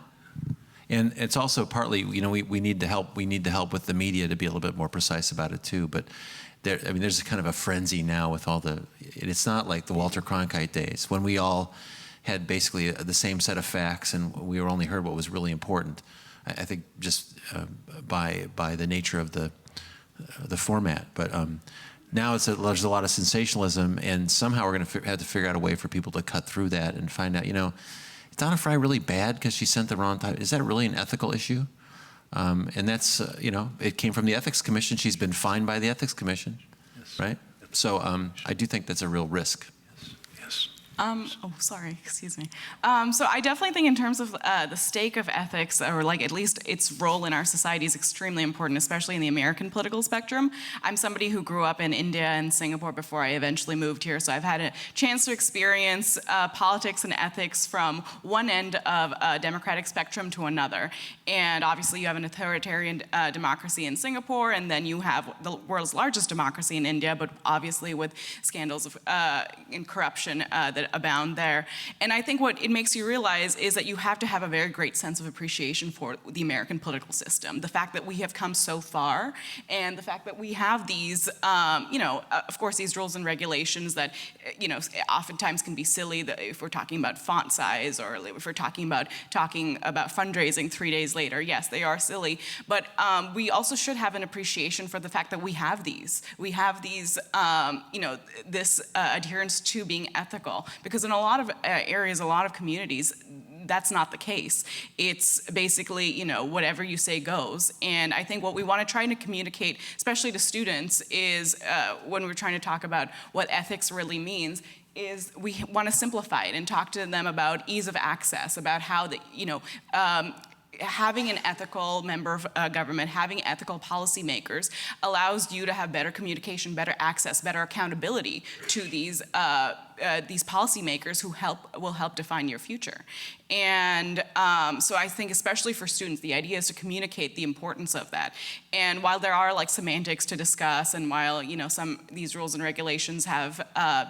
S6: And it's also partly, we need to help with the media to be a little bit more precise about it too. But there's kind of a frenzy now with all it's not like the Walter Cronkite days when we all had basically the same set of facts and we only heard what was really important. I think just by the nature of the format. But now there's a lot of sensationalism, and somehow we're going to have to figure out a way for people to cut through that and find out, is Donna Fry really bad because she sent the wrong type? Is that really an ethical issue? And that's, it came from the Ethics Commission. She's been fined by the Ethics Commission, yes. Right? So I do think that's a real risk.
S2: Yes.
S7: Sorry, excuse me. So I definitely think in terms of the stake of ethics, or like at least its role in our society, is extremely important, especially in the American political spectrum. I'm somebody who grew up in India and Singapore before I eventually moved here, so I've had a chance to experience politics and ethics from one end of a democratic spectrum to another. And obviously you have an authoritarian democracy in Singapore, and then you have the world's largest democracy in India, but obviously with scandals of and corruption that abound there. And I think what it makes you realize is that you have to have a very great sense of appreciation for the American political system. The fact that we have come so far, and the fact that we have these, of course, these rules and regulations that, oftentimes can be silly, if we're talking about font size, or if we're talking about fundraising 3 days later. Yes, they are silly, but we also should have an appreciation for the fact that we have these. We have these, this adherence to being ethical. Because in a lot of areas, a lot of communities, that's not the case. It's basically, whatever you say goes. And I think what we want to try to communicate, especially to students, is when we're trying to talk about what ethics really means, is we want to simplify it and talk to them about ease of access, about how having an ethical member of government, having ethical policymakers allows you to have better communication, better access, better accountability to these policymakers who will help define your future. And so I think especially for students, the idea is to communicate the importance of that. And while there are like semantics to discuss, and while these rules and regulations have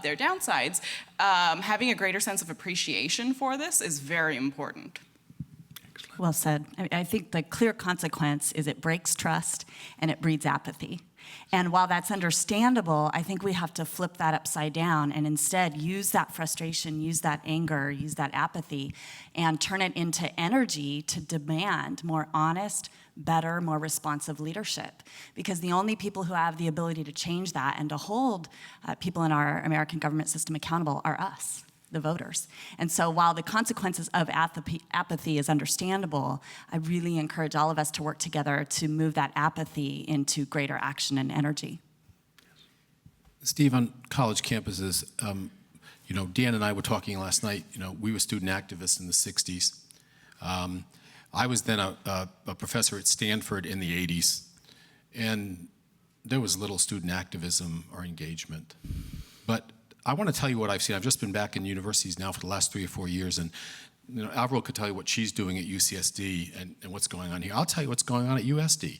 S7: their downsides, having a greater sense of appreciation for this is very important.
S4: Well said. I think the clear consequence is it breaks trust and it breeds apathy. And while that's understandable, I think we have to flip that upside down and instead use that frustration, use that anger, use that apathy, and turn it into energy to demand more honest, better, more responsive leadership. Because the only people who have the ability to change that and to hold people in our American government system accountable are us, the voters. And so while the consequences of apathy is understandable, I really encourage all of us to work together to move that apathy into greater action and energy.
S8: Steve, on college campuses, Dan and I were talking last night, we were student activists in the 60s. I was then a professor at Stanford in the 80s, and there was little student activism or engagement. But I want to tell you what I've seen. I've just been back in universities now for the last 3 or 4 years, and Avril could tell you what she's doing at UCSD and what's going on here. I'll tell you what's going on at USD.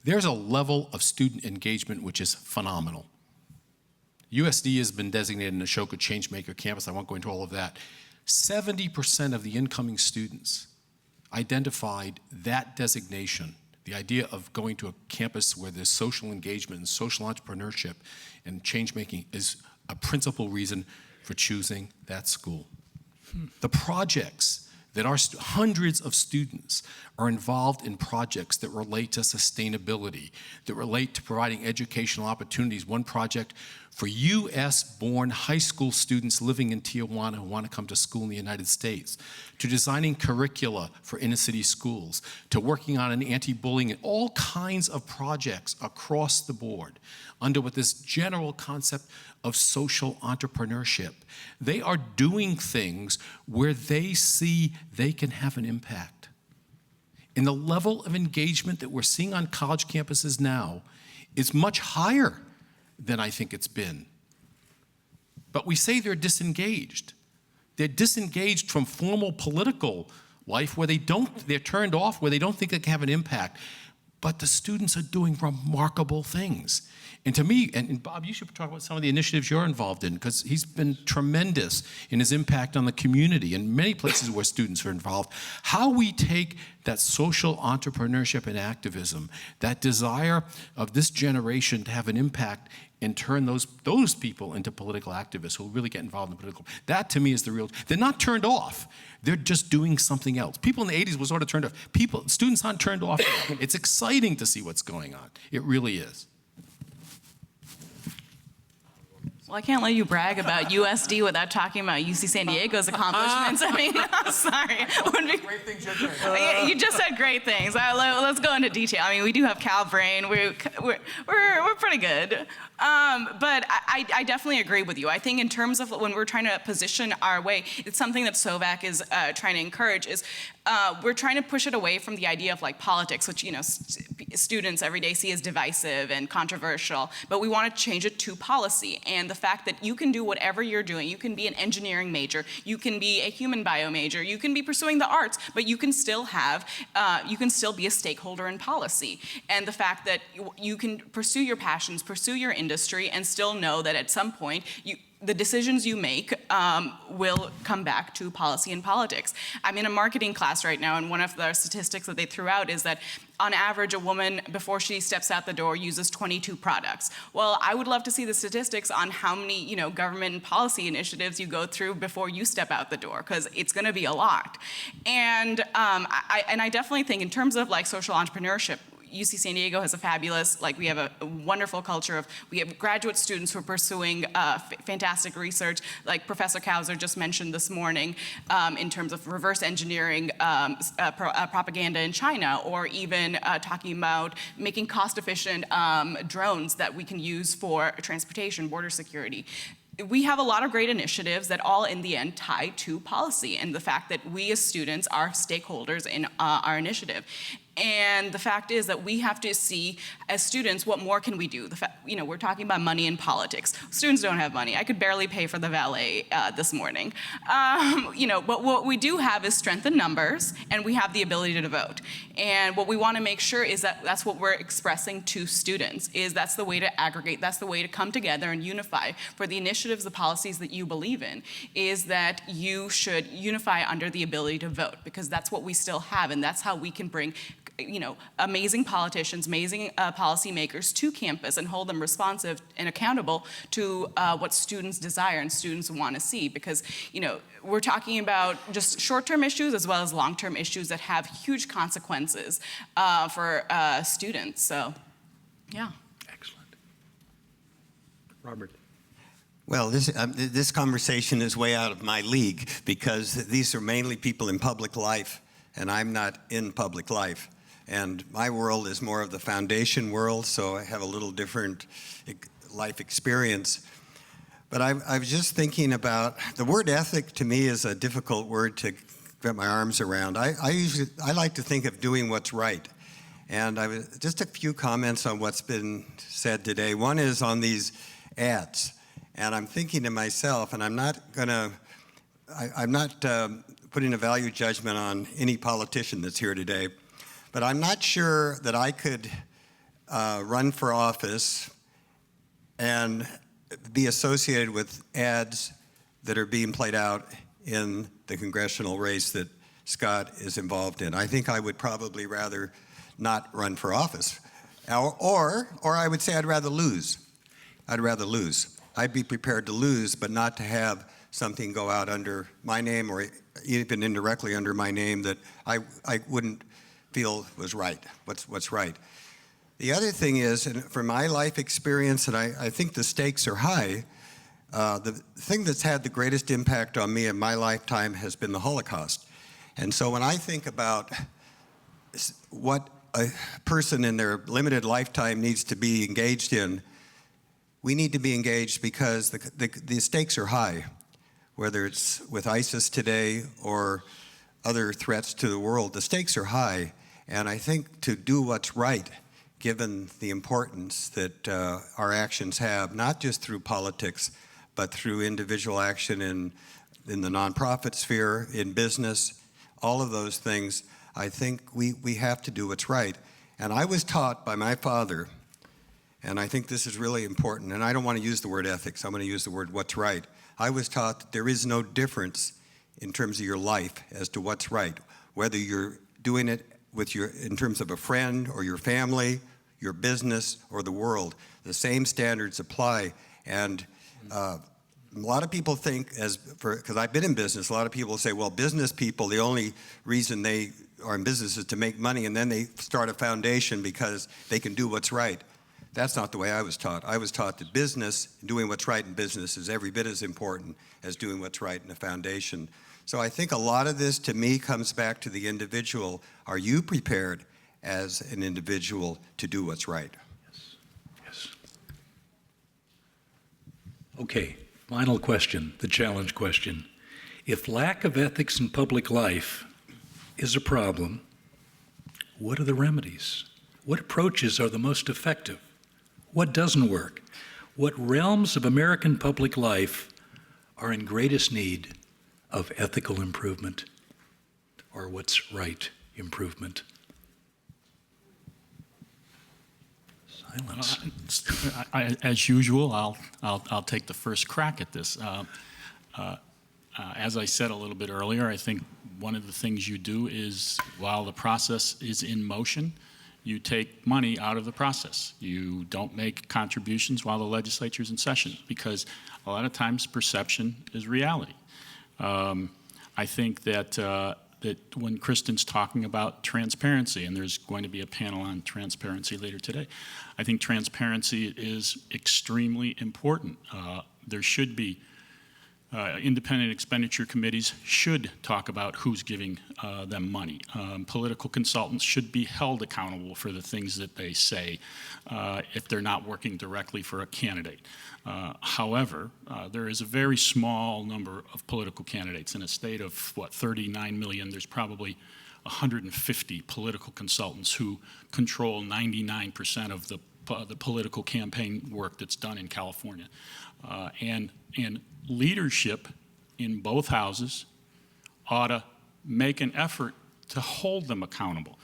S8: There's a level of student engagement which is phenomenal. USD has been designated an Ashoka Changemaker campus. I won't go into all of that. 70% of the incoming students identified that designation, the idea of going to a campus where there's social engagement and social entrepreneurship and change-making is a principal reason for choosing that school. The projects that hundreds of students are involved in projects that relate to sustainability, that relate to providing educational opportunities. One project for US-born high school students living in Tijuana who want to come to school in the United States, to designing curricula for inner-city schools, to working on an anti-bullying, and all kinds of projects across the board under what this general concept of social entrepreneurship. They are doing things where they see they can have an impact. And the level of engagement that we're seeing on college campuses now is much higher than I think it's been. But we say they're disengaged. They're disengaged from formal political life where they're turned off, where they don't think they can have an impact. But the students are doing remarkable things. And to me, and Bob, you should talk about some of the initiatives you're involved in, because he's been tremendous in his impact on the community in many places where students are involved. How we take that social entrepreneurship and activism, that desire of this generation to have an impact and turn those people into political activists who really get involved in political. That to me is the real, they're not turned off. They're just doing something else. People in the 80s were sort of turned off. Students aren't turned off. It's exciting to see what's going on. It really is.
S7: Well, I can't let you brag about USD without talking about UC San Diego's accomplishments. I mean, I'm sorry.
S9: Great things you're doing.
S7: You just said great things. Let's go into detail. I mean, we do have Cal Brain. We're pretty good. But I definitely agree with you. I think in terms of when we're trying to position our way, it's something that SOVAC is trying to encourage is we're trying to push it away from the idea of like politics, which, you know, students every day see as divisive and controversial, but we want to change it to policy. And the fact that you can do whatever you're doing, you can be an engineering major, you can be a human bio major, you can be pursuing the arts, but you can still have, you can still be a stakeholder in policy. And the fact that you can pursue your passions, pursue your industry, and still know that at some point, the decisions you make will come back to policy and politics. I'm in a marketing class right now, and one of the statistics that they threw out is that on average, a woman, before she steps out the door, uses 22 products. Well, I would love to see the statistics on how many, you know, government and policy initiatives you go through before you step out the door, because it's going to be a lot. And I definitely think in terms of like social entrepreneurship, UC San Diego has a fabulous, like we have a wonderful culture of, we have graduate students who are pursuing fantastic research, like Professor Kauser just mentioned this morning, in terms of reverse engineering propaganda in China, or even talking about making cost-efficient drones that we can use for transportation, border security. We have a lot of great initiatives that all in the end tie to policy and the fact that we as students are stakeholders in our initiative. And the fact is that we have to see, as students, what more can we do? You know, we're talking about money in politics. Students don't have money. I could barely pay for the valet this morning. You know, but what we do have is strength in numbers, and we have the ability to vote. And what we want to make sure is that that's what we're expressing to students, is that's the way to aggregate, that's the way to come together and unify for the initiatives, the policies that you believe in, is that you should unify under the ability to vote, because that's what we still have, and that's how we can bring, you know, amazing politicians, amazing policymakers to campus and hold them responsive and accountable to what students desire and students want to see. Because, you know, we're talking about just short-term issues as well as long-term issues that have huge consequences for students. So, yeah.
S2: Excellent. Robert.
S10: Well, this conversation is way out of my league, because these are mainly people in public life, and I'm not in public life. And my world is more of the foundation world, so I have a little different life experience. But I was just thinking about, the word ethic to me is a difficult word to get my arms around. I like to think of doing what's right. And just a few comments on what's been said today. One is on these ads. And I'm thinking to myself, and I'm not putting a value judgment on any politician that's here today, but I'm not sure that I could run for office and be associated with ads that are being played out in the congressional race that Scott is involved in. I think I would probably rather not run for office. Or I would say I'd rather lose. I'd rather lose. I'd be prepared to lose, but not to have something go out under my name or even indirectly under my name that I wouldn't feel was right, what's right. The other thing is, and from my life experience, and I think the stakes are high, the thing that's had the greatest impact on me in my lifetime has been the Holocaust. And so when I think about what a person in their limited lifetime needs to be engaged in, we need to be engaged because the stakes are high, whether it's with ISIS today or other threats to the world. The stakes are high. And I think to do what's right, given the importance that our actions have, not just through politics, but through individual action in the nonprofit sphere, in business, all of those things, I think we have to do what's right. And I was taught by my father, and I think this is really important, and I don't want to use the word ethics, I'm going to use the word what's right. I was taught that there is no difference in terms of your life as to what's right, whether you're doing it in terms of a friend or your family, your business, or the world. The same standards apply. And a lot of people think, because I've been in business, a lot of people say, well, business people, the only reason they are in business is to make money, and then they start a foundation because they can do what's right. That's not the way I was taught. I was taught that business, doing what's right in business, is every bit as important as doing what's right in a foundation. So I think a lot of this, to me, comes back to the individual. Are you prepared as an individual to do what's right?
S2: Yes. Okay, final question, the challenge question. If lack of ethics in public life is a problem, what are the remedies? What approaches are the most effective? What doesn't work? What realms of American public life are in greatest need of ethical improvement, or what's right improvement? Silence.
S3: As usual, I'll take the first crack at this. As I said a little bit earlier, I think one of the things you do is, while the process is in motion, you take money out of the process. You don't make contributions while the legislature's in session, because a lot of times perception is reality. I think that when Kristin's talking about transparency, and there's going to be a panel on transparency later today, I think transparency is extremely important. There should be independent expenditure committees should talk about who's giving them money. Political consultants should be held accountable for the things that they say if they're not working directly for a candidate. However, there is a very small number of political candidates in a state of, 39 million. There's probably 150 political consultants who control 99% of the political campaign work that's done in California. And leadership in both houses ought to make an effort to hold them accountable,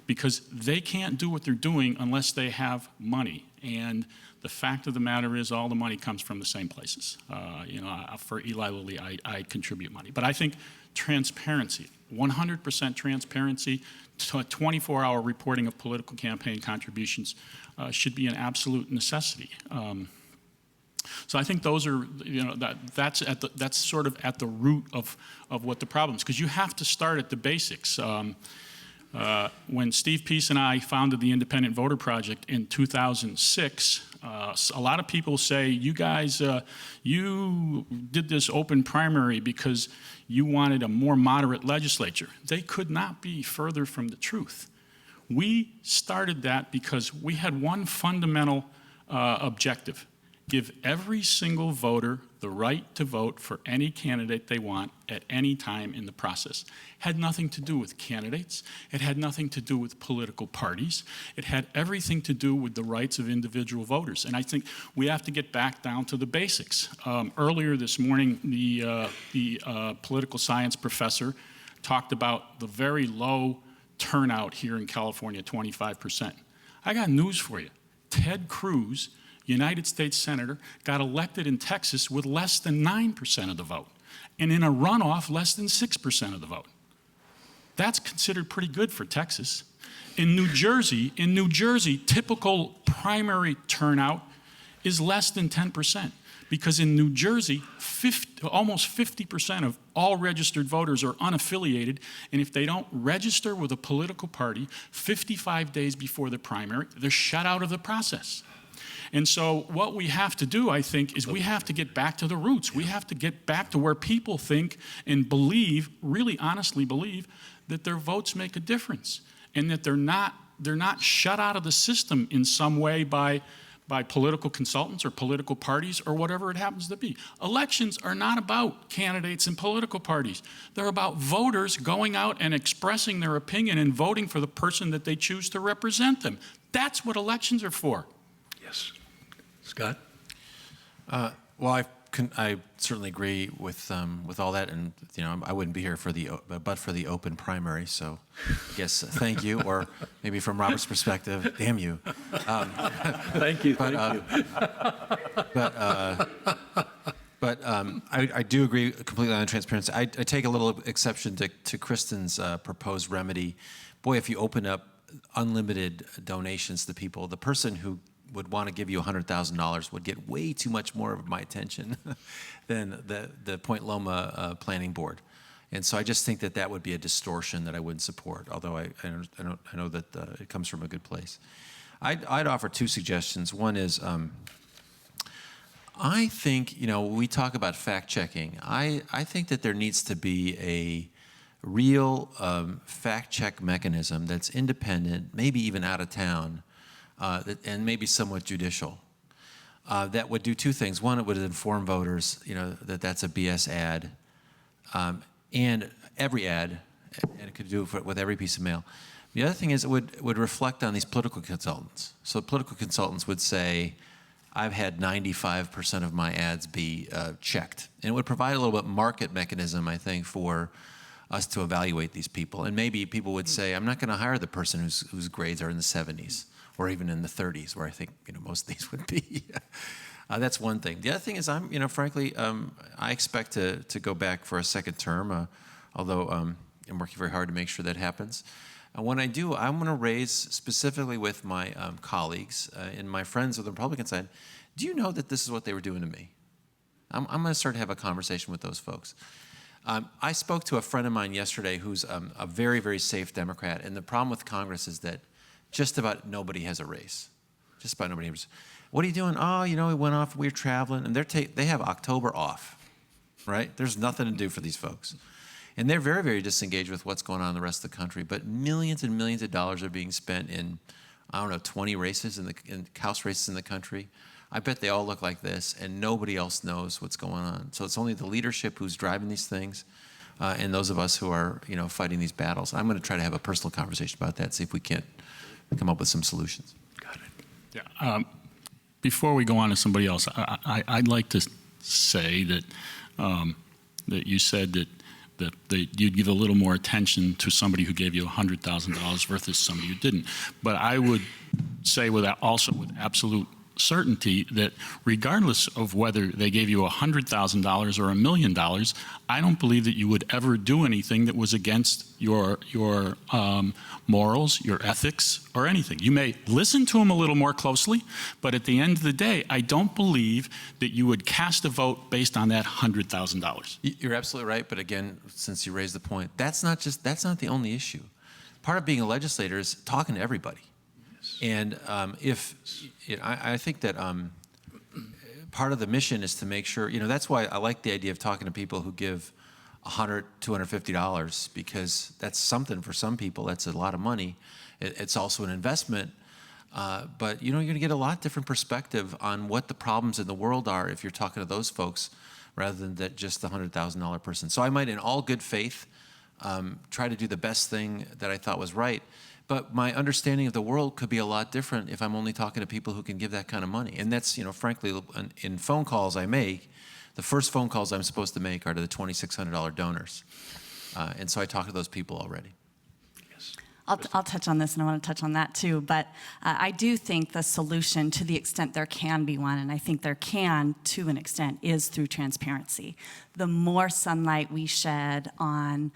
S3: because they can't do what they're doing unless they have money. And the fact of the matter is, all the money comes from the same places. For Eli Lilly, I contribute money. But I think transparency, 100% transparency, 24-hour reporting of political campaign contributions should be an absolute necessity. So I think those are, that's sort of at the root of what the problem is, because you have to start at the basics. When Steve Peace and I founded the Independent Voter Project in 2006, a lot of people say, you guys, you did this open primary because you wanted a more moderate legislature. They could not be further from the truth. We started that because we had one fundamental objective: give every single voter the right to vote for any candidate they want at any time in the process. Had nothing to do with candidates. It had nothing to do with political parties. It had everything to do with the rights of individual voters. And I think we have to get back down to the basics. Earlier this morning, the political science professor talked about the very low turnout here in California, 25%. I got news for you. Ted Cruz, United States Senator, got elected in Texas with less than 9% of the vote, and in a runoff, less than 6% of the vote. That's considered pretty good for Texas. In New Jersey, typical primary turnout is less than 10%, because in New Jersey, almost 50% of all registered voters are unaffiliated, and if they don't register with a political party 55 days before the primary, they're shut out of the process. And so what we have to do, I think, is we have to get back to the roots. We have to get back to where people think and believe, really honestly believe, that their votes make a difference, and that they're not shut out of the system in some way by political consultants or political parties or whatever it happens to be. Elections are not about candidates and political parties. They're about voters going out and expressing their opinion and voting for the person that they choose to represent them. That's what elections are for.
S2: Yes. Scott?
S6: Well, I certainly agree with all that, and I wouldn't be here for the open primary. So, I guess thank you, or maybe from Robert's perspective, damn you.
S2: Thank you.
S6: But I do agree completely on transparency. I take a little exception to Kristin's proposed remedy. Boy, if you open up unlimited donations to people, the person who would want to give you $100,000 would get way too much more of my attention than the Point Loma Planning Board. And so I just think that would be a distortion that I wouldn't support, although I know that it comes from a good place. I'd offer two suggestions. One is, I think, we talk about fact-checking. I think that there needs to be a real fact-check mechanism that's independent, maybe even out of town, and maybe somewhat judicial. that would do two things. One, it would inform voters, that that's a BS ad, and every ad, and it could do it with every piece of mail. The other thing is it would reflect on these political consultants. So political consultants would say, I've had 95% of my ads be checked. And it would provide a little bit market mechanism, I think, for us to evaluate these people. And maybe people would say, I'm not going to hire the person whose grades are in the 70s or even in the 30s, where I think most of these would be. That's one thing. The other thing is, frankly, I expect to go back for a second term, although I'm working very hard to make sure that happens. And when I do, I'm going to raise, specifically with my colleagues and my friends on the Republican side, do you know that this is what they were doing to me? I'm going to start to have a conversation with those folks. I spoke to a friend of mine yesterday who's a very, very safe Democrat, and the problem with Congress is that just about nobody has a race. Just about nobody has. What are you doing? Oh, we went off, we were traveling, and they have October off, right? There's nothing to do for these folks. And they're very, very disengaged with what's going on in the rest of the country. But millions and millions of dollars are being spent in, 20 races in House races in the country. I bet they all look like this, and nobody else knows what's going on. So it's only the leadership who's driving these things, and those of us who are, fighting these battles. I'm going to try to have a personal conversation about that, see if we can't come up with some solutions.
S2: Got it.
S3: Yeah. Before we go on to somebody else, I'd like to say that that you said that you'd give a little more attention to somebody who gave you $100,000 versus somebody who didn't. But I would say with absolute certainty that regardless of whether they gave you $100,000 or $1 million, I don't believe that you would ever do anything that was against your morals, your ethics, or anything. You may listen to them a little more closely, but at the end of the day, I don't believe that you would cast a vote based on that $100,000.
S6: You're absolutely right, but again, since you raised the point, that's not the only issue. Part of being a legislator is talking to everybody. And I think that part of the mission is to make sure, that's why I like the idea of talking to people who give $100, $250, because that's something for some people. That's a lot of money. It's also an investment. But, you're going to get a lot different perspective on what the problems in the world are if you're talking to those folks rather than just the $100,000 person. So I might, in all good faith, try to do the best thing that I thought was right. But my understanding of the world could be a lot different if I'm only talking to people who can give that kind of money. And that's, frankly, in phone calls I make, the first phone calls I'm supposed to make are to the $2,600 donors. And so I talk to those people already.
S4: I'll touch on this, and I want to touch on that too. But I do think the solution, to the extent there can be one, and I think there can to an extent, is through transparency. The more sunlight we shed on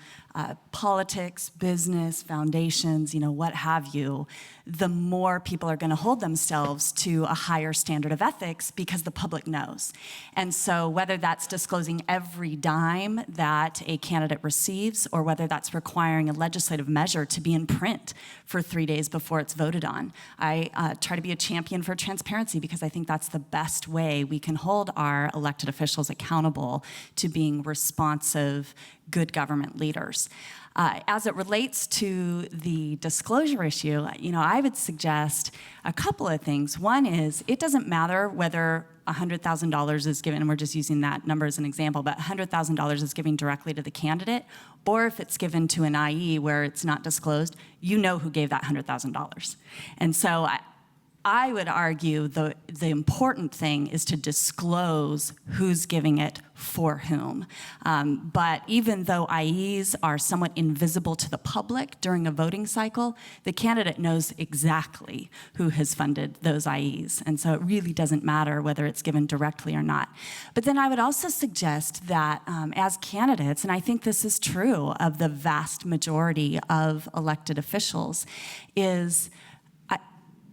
S4: politics, business, foundations, what have you, the more people are going to hold themselves to a higher standard of ethics because the public knows. And so whether that's disclosing every dime that a candidate receives, or whether that's requiring a legislative measure to be in print for 3 days before it's voted on, I try to be a champion for transparency because I think that's the best way we can hold our elected officials accountable to being responsive, good government leaders. As it relates to the disclosure issue, I would suggest a couple of things. One is, it doesn't matter whether $100,000 is given, and we're just using that number as an example, but $100,000 is given directly to the candidate, or if it's given to an IE where it's not disclosed, who gave that $100,000. And so I would argue the important thing is to disclose who's giving it for whom. But even though IEs are somewhat invisible to the public during a voting cycle, the candidate knows exactly who has funded those IEs. And so it really doesn't matter whether it's given directly or not. But then I would also suggest that as candidates, and I think this is true of the vast majority of elected officials, is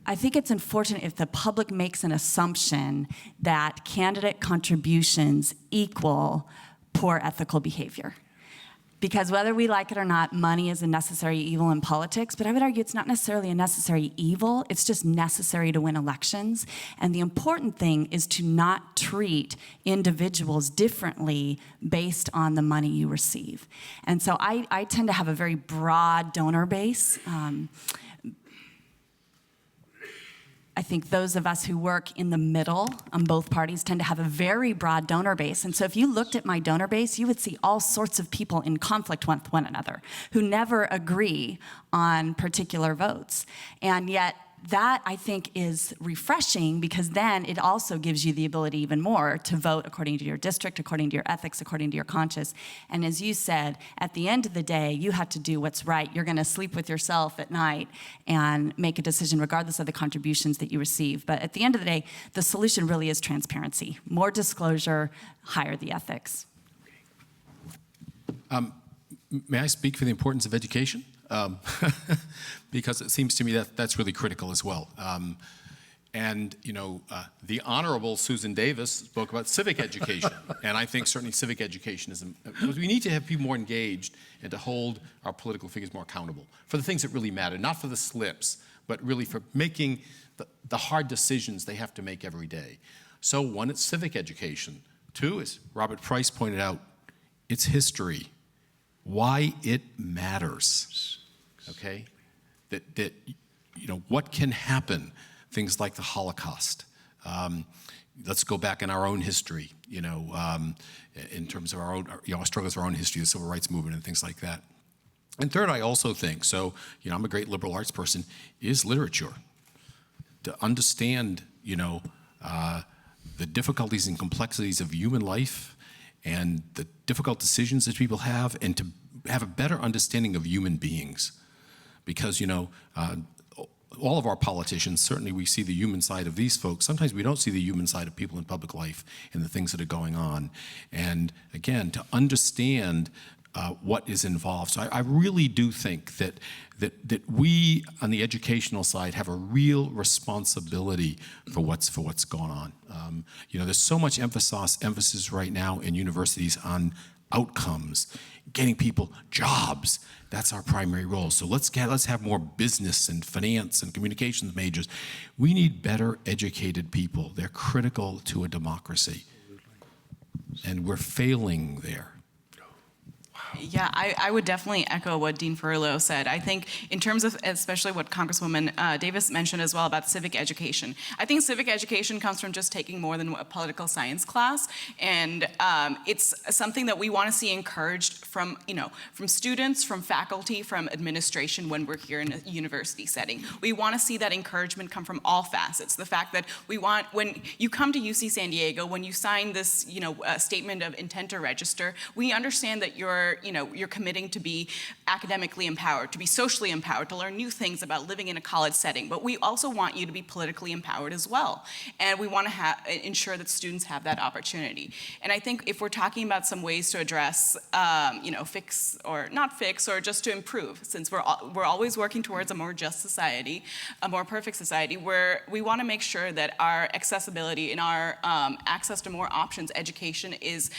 S4: I think it's unfortunate if the public makes an assumption that candidate contributions equal poor ethical behavior. Because whether we like it or not, money is a necessary evil in politics, but I would argue it's not necessarily a necessary evil, it's just necessary to win elections. And the important thing is to not treat individuals differently based on the money you receive. And so I tend to have a very broad donor base. I think those of us who work in the middle on both parties tend to have a very broad donor base. And so if you looked at my donor base, you would see all sorts of people in conflict with one another who never agree on particular votes. And yet that, I think, is refreshing, because then it also gives you the ability even more to vote according to your district, according to your ethics, according to your conscience. And as you said, at the end of the day, you have to do what's right. You're going to sleep with yourself at night and make a decision regardless of the contributions that you receive. But at the end of the day, the solution really is transparency. More disclosure, higher the ethics.
S8: May I speak for the importance of education? Because it seems to me that that's really critical as well. And, you know, the Honorable Susan Davis spoke about civic education. And I think certainly civic education is, because we need to have people more engaged and to hold our political figures more accountable for the things that really matter, not for the slips, but really for making the hard decisions they have to make every day. So one, it's civic education. Two, as Robert Price pointed out, it's history. Why it matters, okay? That you know, what can happen, things like the Holocaust. Let's go back in our own history, you know, in terms of our own, you know, our struggles, our own history, the civil rights movement and things like that. And third, I also think, so, you know, I'm a great liberal arts person, is literature. To understand, you know, the difficulties and complexities of human life and the difficult decisions that people have, and to have a better understanding of human beings. Because, you know, all of our politicians, certainly we see the human side of these folks. Sometimes we don't see the human side of people in public life and the things that are going on. And again, to understand what is involved. So I really do think that we on the educational side have a real responsibility for what's going on. You know, there's so much emphasis right now in universities on outcomes, getting people jobs. That's our primary role. So let's have more business and finance and communications majors. We need better educated people. They're critical to a democracy. And we're failing there.
S7: Yeah, I would definitely echo what Dean Ferruolo said. I think in terms of especially what Congresswoman Davis mentioned as well about civic education, I think civic education comes from just taking more than a political science class, and it's something that we want to see encouraged from, you know, from students, from faculty, from administration when we're here in a university setting. We want to see that encouragement come from all facets. The fact that we want, when you come to UC San Diego, when you sign this, you know, statement of intent to register, we understand that you're committing to be academically empowered, to be socially empowered, to learn new things about living in a college setting. But we also want you to be politically empowered as well. And we want to ensure that students have that opportunity. And I think if we're talking about some ways to address, you know, fix or not fix, or just to improve, since we're always working towards a more just society, a more perfect society, where we want to make sure that our accessibility and our access to more options, education is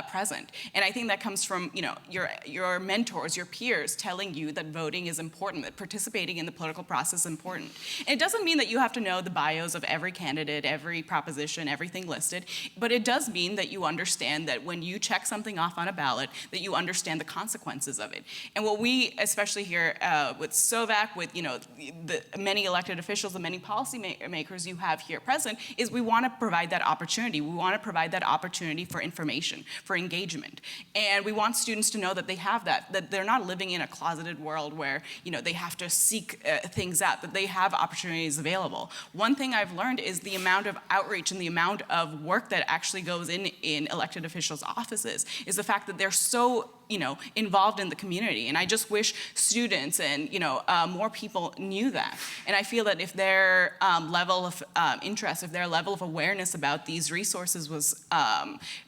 S7: present. And I think that comes from, you know, your mentors, your peers telling you that voting is important, that participating in the political process is important. And it doesn't mean that you have to know the bios of every candidate, every proposition, everything listed, but it does mean that you understand that when you check something off on a ballot, that you understand the consequences of it. And what we, especially here with SOVAC, with, you know, the many elected officials, the many policy makers you have here present, is we want to provide that opportunity. We want to provide that opportunity for information, for engagement. And we want students to know that they have that they're not living in a closeted world where, you know, they have to seek things out, that they have opportunities available. One thing I've learned is the amount of outreach and the amount of work that actually goes in elected officials' offices is the fact that they're so, you know, involved in the community. And I just wish students and, you know, more people knew that. And I feel that if their level of interest, if their level of awareness about these resources was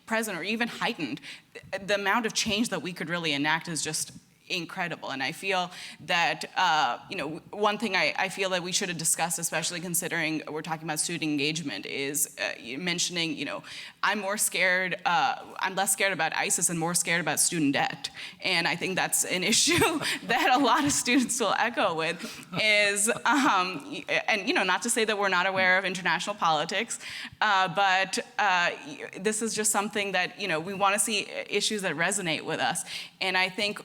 S7: present or even heightened, the amount of change that we could really enact is just incredible. And I feel that, you know, one thing I feel that we should have discussed, especially considering we're talking about student engagement, is mentioning, you know, I'm less scared about ISIS and more scared about student debt. And I think that's an issue that a lot of students will echo with is, and, you know, not to say that we're not aware of international politics, but this is just something that, you know, we want to see issues that resonate with us. And I think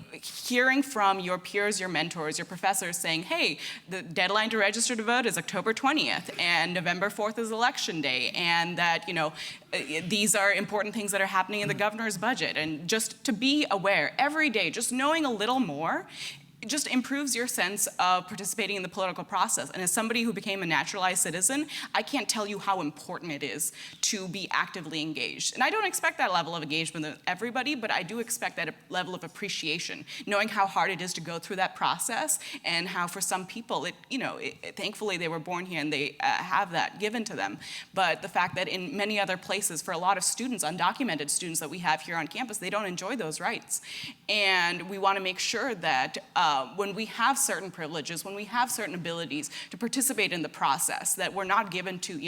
S7: hearing from your peers, your mentors, your professors saying, hey, the deadline to register to vote is October 20th, and November 4th is election day, and that, these are important things that are happening in the governor's budget. And just to be aware every day, just knowing a little more, it just improves your sense of participating in the political process. And as somebody who became a naturalized citizen, I can't tell you how important it is to be actively engaged. And I don't expect that level of engagement of everybody, but I do expect that level of appreciation, knowing how hard it is to go through that process, and how for some people, thankfully they were born here and they have that given to them. But the fact that in many other places, for a lot of students, undocumented students that we have here on campus, they don't enjoy those rights. And we want to make sure that when we have certain privileges, when we have certain abilities to participate in the process that were not given to,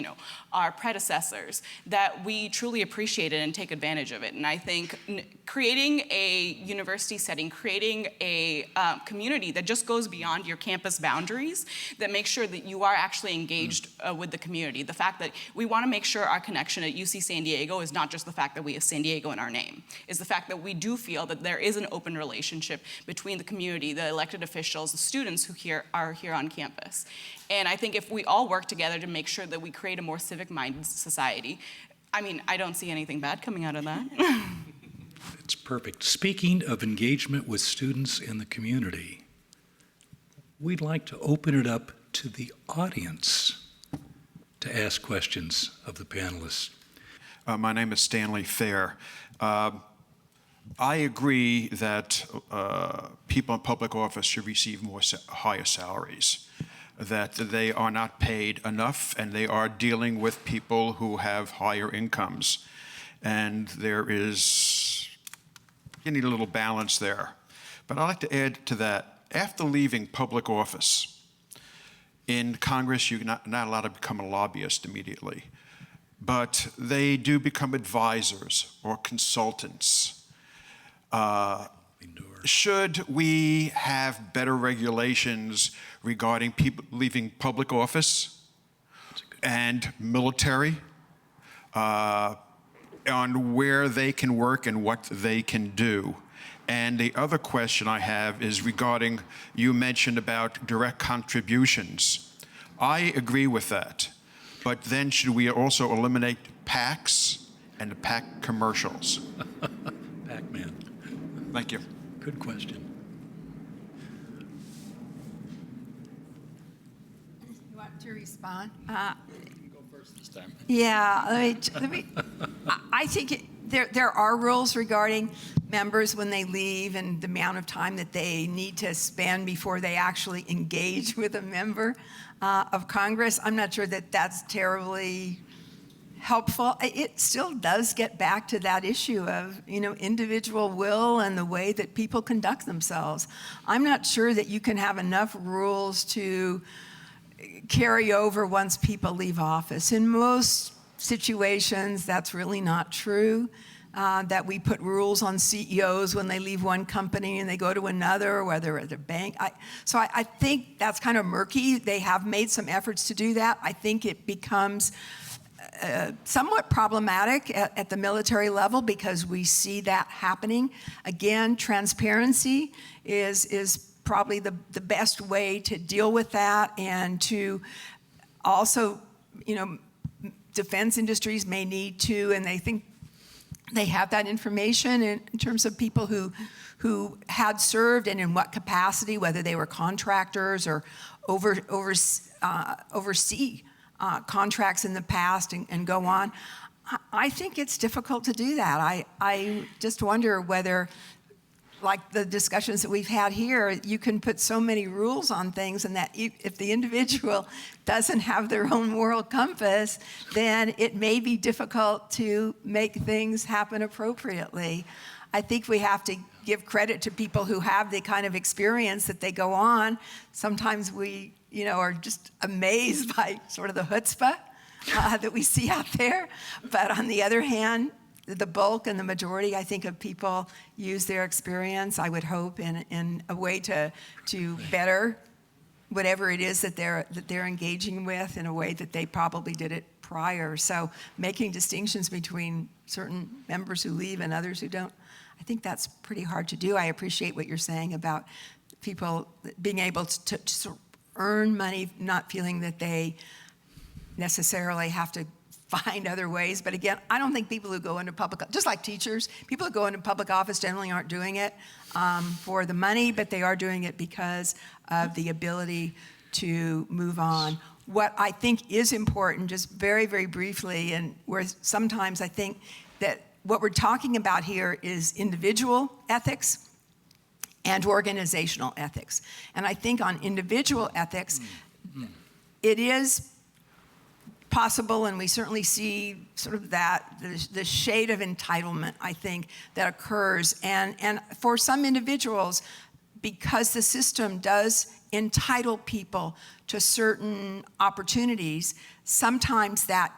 S7: our predecessors, that we truly appreciate it and take advantage of it. And I think creating a university setting, creating a community that just goes beyond your campus boundaries, that makes sure that you are actually engaged with the community. The fact that we want to make sure our connection at UC San Diego is not just the fact that we have San Diego in our name, is the fact that we do feel that there is an open relationship between the community, the elected officials, the students who are here on campus. And I think if we all work together to make sure that we create a more civic-minded society, I don't see anything bad coming out of that.
S2: It's perfect. Speaking of engagement with students in the community, we'd like to open it up to the audience to ask questions of the panelists.
S11: My name is Stanley Fair. I agree that people in public office should receive higher salaries, that they are not paid enough, and they are dealing with people who have higher incomes. And you need a little balance there. But I'd like to add to that, after leaving public office, in Congress, you're not allowed to become a lobbyist immediately, but they do become advisors or consultants. Should we have better regulations regarding people leaving public office and military on where they can work and what they can do? And the other question I have is regarding, you mentioned about direct contributions. I agree with that, but then should we also eliminate PACs and the PAC commercials?
S2: Pac-Man.
S11: Thank you.
S2: Good question.
S5: You want to respond?
S3: Go first this time.
S5: Yeah, I think there are rules regarding members when they leave and the amount of time that they need to spend before they actually engage with a member of Congress. I'm not sure that that's terribly helpful. It still does get back to that issue of, individual will and the way that people conduct themselves. I'm not sure that you can have enough rules to carry over once people leave office. In most situations, that's really not true. That we put rules on CEOs when they leave one company and they go to another, whether at a bank. So I think that's kind of murky. They have made some efforts to do that. I think it becomes somewhat problematic at the military level because we see that happening. Again, transparency is probably the best way to deal with that, and to also, defense industries may need to, and they think they have that information in terms of people who had served and in what capacity, whether they were contractors or oversee contracts in the past and go on. I think it's difficult to do that. I just wonder whether, like the discussions that we've had here, you can put so many rules on things, and that if the individual doesn't have their own moral compass, then it may be difficult to make things happen appropriately. I think we have to give credit to people who have the kind of experience that they go on. Sometimes we are just amazed by sort of the chutzpah that we see out there. But on the other hand, the bulk and the majority, I think, of people use their experience, I would hope, in a way to better whatever it is that they're engaging with in a way that they probably did it prior. So making distinctions between certain members who leave and others who don't, I think that's pretty hard to do. I appreciate what you're saying about people being able to sort of earn money, not feeling that they necessarily have to find other ways. But again, I don't think people who go into public, just like teachers, people who go into public office generally aren't doing it for the money, but they are doing it because of the ability to move on. What I think is important, just very, very briefly, and where sometimes I think that what we're talking about here is individual ethics and organizational ethics. And I think on individual ethics, it is possible, and we certainly see sort of that, the shade of entitlement, I think, that occurs. And for some individuals, because the system does entitle people to certain opportunities, sometimes that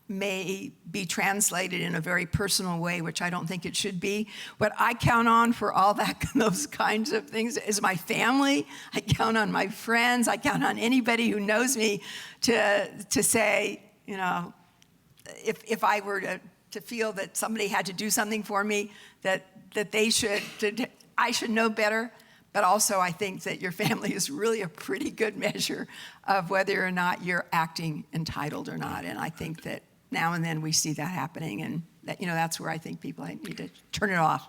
S5: may be translated in a very personal way, which I don't think it should be. What I count on for all that, those kinds of things is my family. I count on my friends. I count on anybody who knows me to say, you know, if I were to feel that somebody had to do something for me, that I should know better. But also, I think that your family is really a pretty good measure of whether or not you're acting entitled or not. And I think that now and then we see that happening, and that, you know, that's where I think people need to turn it off.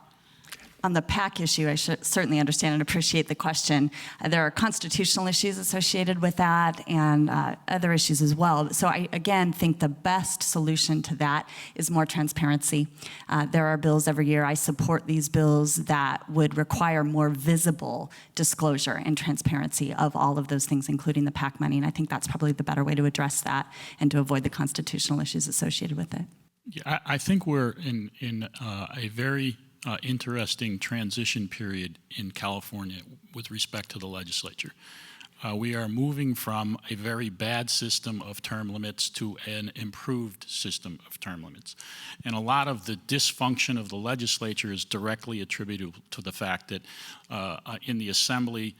S4: On the PAC issue, I should certainly understand and appreciate the question. There are constitutional issues associated with that and other issues as well. So I, again, think the best solution to that is more transparency. There are bills every year. I support these bills that would require more visible disclosure and transparency of all of those things, including the PAC money. And I think that's probably the better way to address that and to avoid the constitutional issues associated with it.
S3: Yeah, I think we're in a very interesting transition period in California with respect to the legislature. We are moving from a very bad system of term limits to an improved system of term limits. And a lot of the dysfunction of the legislature is directly attributable to the fact that in the assembly,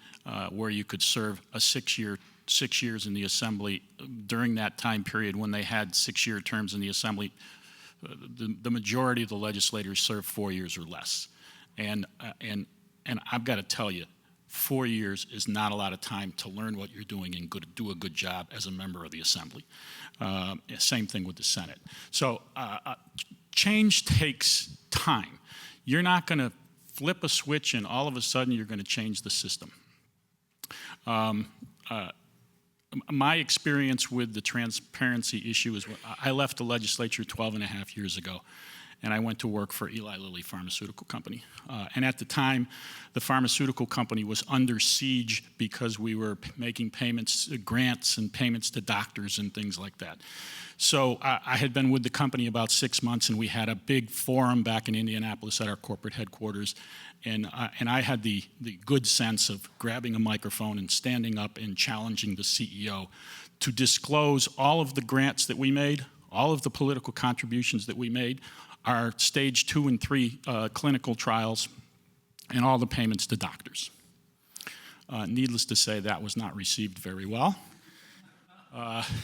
S3: where you could serve a 6 years in the assembly, during that time period when they had 6-year terms in the assembly, the majority of the legislators serve 4 years or less. And I've got to tell you, 4 years is not a lot of time to learn what you're doing and do a good job as a member of the assembly. Same thing with the Senate. So change takes time. You're not going to flip a switch and all of a sudden you're going to change the system. My experience with the transparency issue is I left the legislature 12 and a half years ago, and I went to work for Eli Lilly Pharmaceutical Company. And at the time, the pharmaceutical company was under siege because we were making payments, grants and payments to doctors and things like that. So I had been with the company about 6 months, and we had a big forum back in Indianapolis at our corporate headquarters. And I had the good sense of grabbing a microphone and standing up and challenging the CEO to disclose all of the grants that we made, all of the political contributions that we made, our stage 2 and 3 clinical trials, and all the payments to doctors. Needless to say, that was not received very well.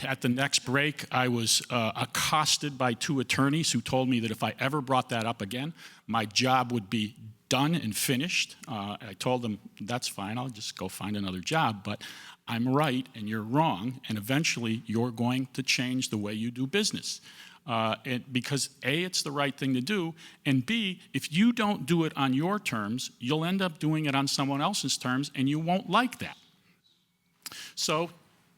S3: At the next break, I was accosted by 2 attorneys who told me that if I ever brought that up again, my job would be done and finished. I told them, that's fine, I'll just go find another job, but I'm right and you're wrong, and eventually you're going to change the way you do business. Because A, it's the right thing to do, and B, if you don't do it on your terms, you'll end up doing it on someone else's terms, and you won't like that. So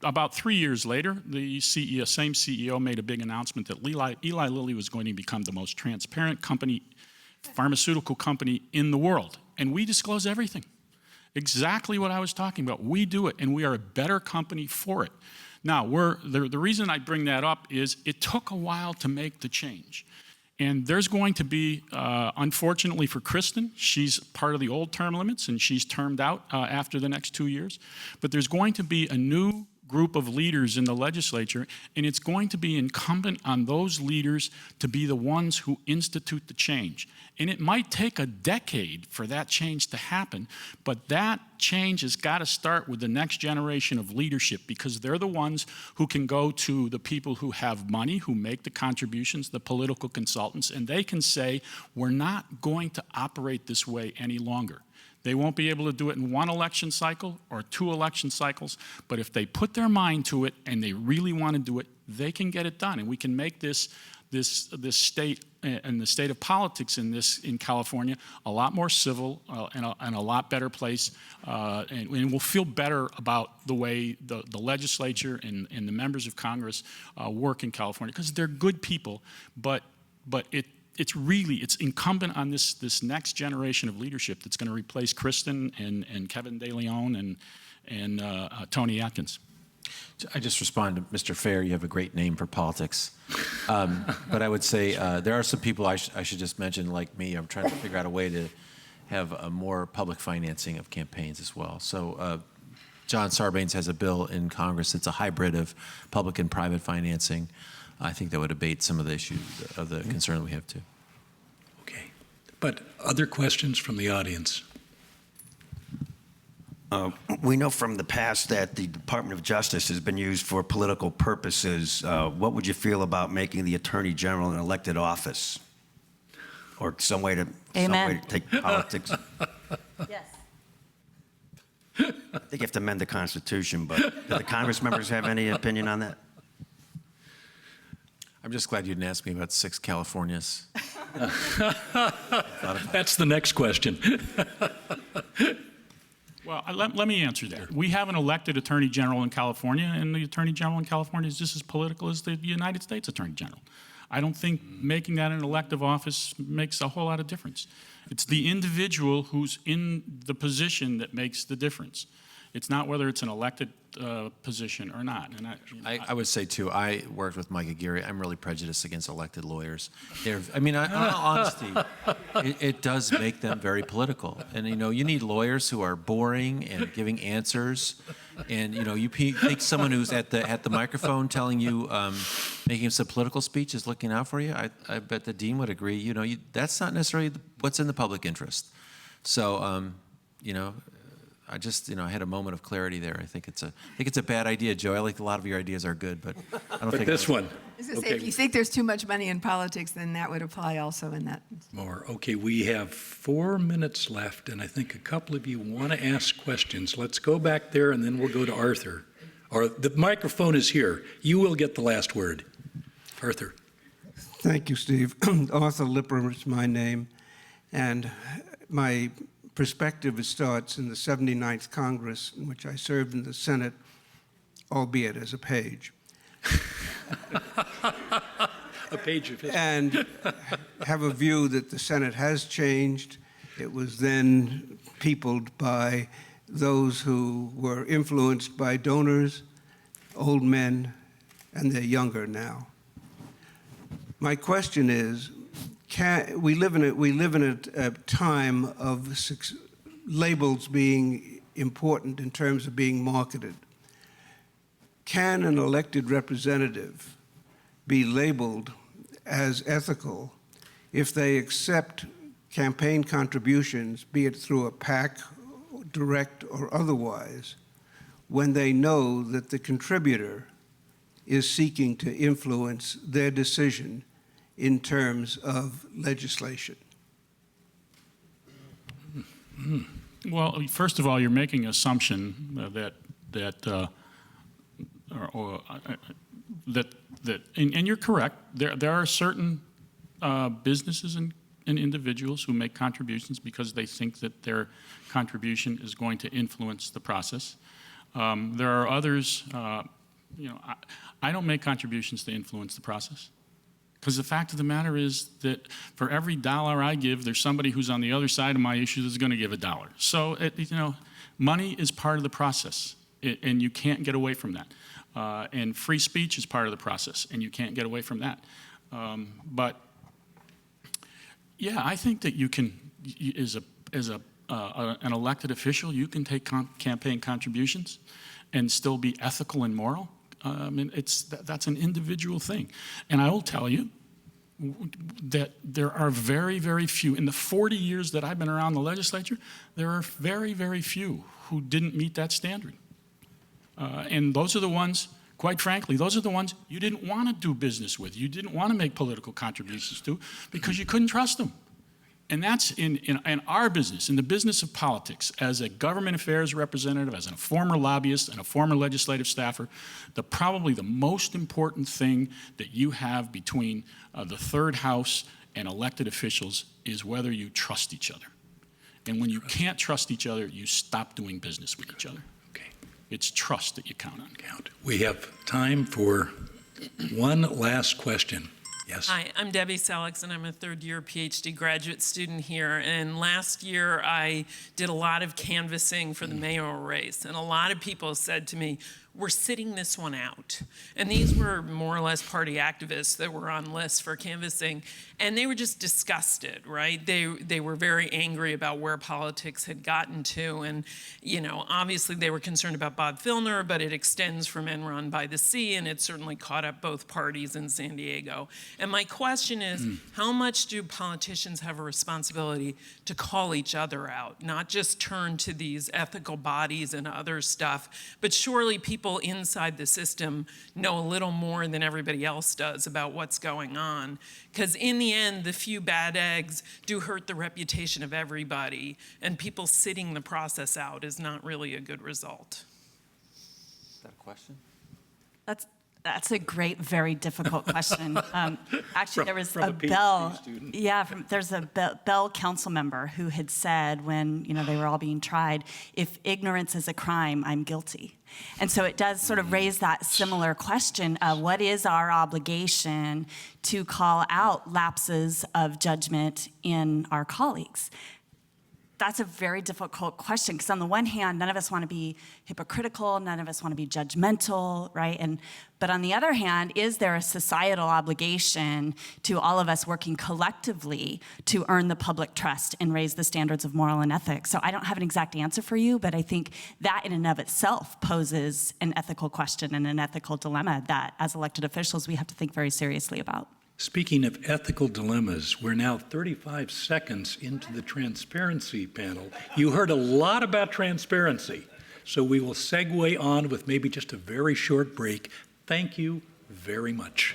S3: about 3 years later, the same CEO made a big announcement that Eli Lilly was going to become the most transparent company, pharmaceutical company in the world. And we disclose everything. Exactly what I was talking about. We do it, and we are a better company for it. Now, the reason I bring that up is it took a while to make the change. And there's going to be, unfortunately for Kristin, she's part of the old term limits, and she's termed out after the next 2 years. But there's going to be a new group of leaders in the legislature, and it's going to be incumbent on those leaders to be the ones who institute the change. And it might take a decade for that change to happen, but that change has got to start with the next generation of leadership, because they're the ones who can go to the people who have money, who make the contributions, the political consultants, and they can say, we're not going to operate this way any longer. They won't be able to do it in one election cycle or 2 election cycles, but if they put their mind to it and they really want to do it, they can get it done. And we can make this state and the state of politics in California a lot more civil and a lot better place, and we'll feel better about the way the legislature and the members of Congress work in California, because they're good people, but it's incumbent on this next generation of leadership that's going to replace Kristin and Kevin De Leon and Tony Atkins.
S6: I just respond to Mr. Fair. You have a great name for politics. But I would say there are some people I should just mention, like me. I'm trying to figure out a way to have a more public financing of campaigns as well. So John Sarbanes has a bill in Congress. It's a hybrid of public and private financing. I think that would abate some of the issues of the concern we have too.
S2: Okay. But other questions from the audience?
S12: We know from the past that the Department of Justice has been used for political purposes. What would you feel about making the Attorney General an elected office? Or some way to take politics?
S4: Yes.
S12: I think you have to amend the Constitution, but do the Congress members have any opinion on that?
S6: I'm just glad you didn't ask me about 6 Californias.
S2: That's the next question.
S3: Well, let me answer that. We have an elected Attorney General in California, and the Attorney General in California is just as political as the United States Attorney General. I don't think making that an elective office makes a whole lot of difference. It's the individual who's in the position that makes the difference. It's not whether it's an elected position or not. And
S6: I would say, too, I worked with Mike Aguirre. I'm really prejudiced against elected lawyers. In all honesty, it does make them very political. And, you need lawyers who are boring and giving answers. And, you think someone who's at the microphone telling you, making some political speech is looking out for you. I bet the dean would agree. That's not necessarily what's in the public interest. So, I just, I had a moment of clarity there. I think it's a bad idea, Joe. I like a lot of your ideas are good, but I don't think
S2: this one.
S5: I was going to say, if you think there's too much money in politics, then that would apply also in that.
S2: More. Okay, we have 4 minutes left, and I think a couple of you want to ask questions. Let's go back there, and then we'll go to Arthur. Or the microphone is here. You will get the last word. Arthur.
S13: Thank you, Steve. Arthur Lipper is my name, and my perspective starts in the 79th Congress, in which I served in the Senate, albeit as a page.
S2: A page of history.
S13: And have a view that the Senate has changed. It was then peopled by those who were influenced by donors, old men, and they're younger now. My question is, we live in a time of labels being important in terms of being marketed. Can an elected representative be labeled as ethical if they accept campaign contributions, be it through a PAC, direct or otherwise, when they know that the contributor is seeking to influence their decision in terms of legislation?
S3: Well, first of all, you're making an assumption and you're correct. There are certain businesses and individuals who make contributions because they think that their contribution is going to influence the process. There are others. I don't make contributions to influence the process. Because the fact of the matter is that for every dollar I give, there's somebody who's on the other side of my issue that's going to give $1. So, money is part of the process, and you can't get away from that. And free speech is part of the process, and you can't get away from that. But yeah, I think that you can, as an elected official, you can take campaign contributions, and still be ethical and moral? That's an individual thing. And I will tell you that there are very, very few, in the 40 years that I've been around the legislature, there are very, very few who didn't meet that standard. And those are the ones, quite frankly, those are the ones you didn't want to do business with. You didn't want to make political contributions to because you couldn't trust them. And that's in our business, in the business of politics, as a government affairs representative, as a former lobbyist and a former legislative staffer, probably the most important thing that you have between the third house and elected officials is whether you trust each other. And when you can't trust each other, you stop doing business with each other.
S2: Okay.
S3: It's trust that you count on.
S2: We have time for one last question. Yes.
S14: Hi, I'm Debbie Sellex, and I'm a third-year PhD graduate student here. And last year, I did a lot of canvassing for the mayoral race, and a lot of people said to me, we're sitting this one out. And these were more or less party activists that were on lists for canvassing, and they were just disgusted, right? They were very angry about where politics had gotten to, and obviously they were concerned about Bob Filner, but it extends from Enron by the Sea, and it certainly caught up both parties in San Diego. And my question is, how much do politicians have a responsibility to call each other out, not just turn to these ethical bodies and other stuff, but surely people inside the system know a little more than everybody else does about what's going on. Because in the end, the few bad eggs do hurt the reputation of everybody, and people sitting the process out is not really a good result.
S6: Is that a question?
S4: That's a great, very difficult question. Actually, there was a Bell, there's a Bell council member who had said when they were all being tried, if ignorance is a crime, I'm guilty. And so it does sort of raise that similar question of what is our obligation to call out lapses of judgment in our colleagues? That's a very difficult question because on the one hand, none of us want to be hypocritical, none of us want to be judgmental, right? But on the other hand, is there a societal obligation to all of us working collectively to earn the public trust and raise the standards of moral and ethics? So I don't have an exact answer for you, but I think that in and of itself poses an ethical question and an ethical dilemma that as elected officials we have to think very seriously about.
S2: Speaking of ethical dilemmas, we're now 35 seconds into the transparency panel. You heard a lot about transparency, so we will segue on with maybe just a very short break. Thank you very much.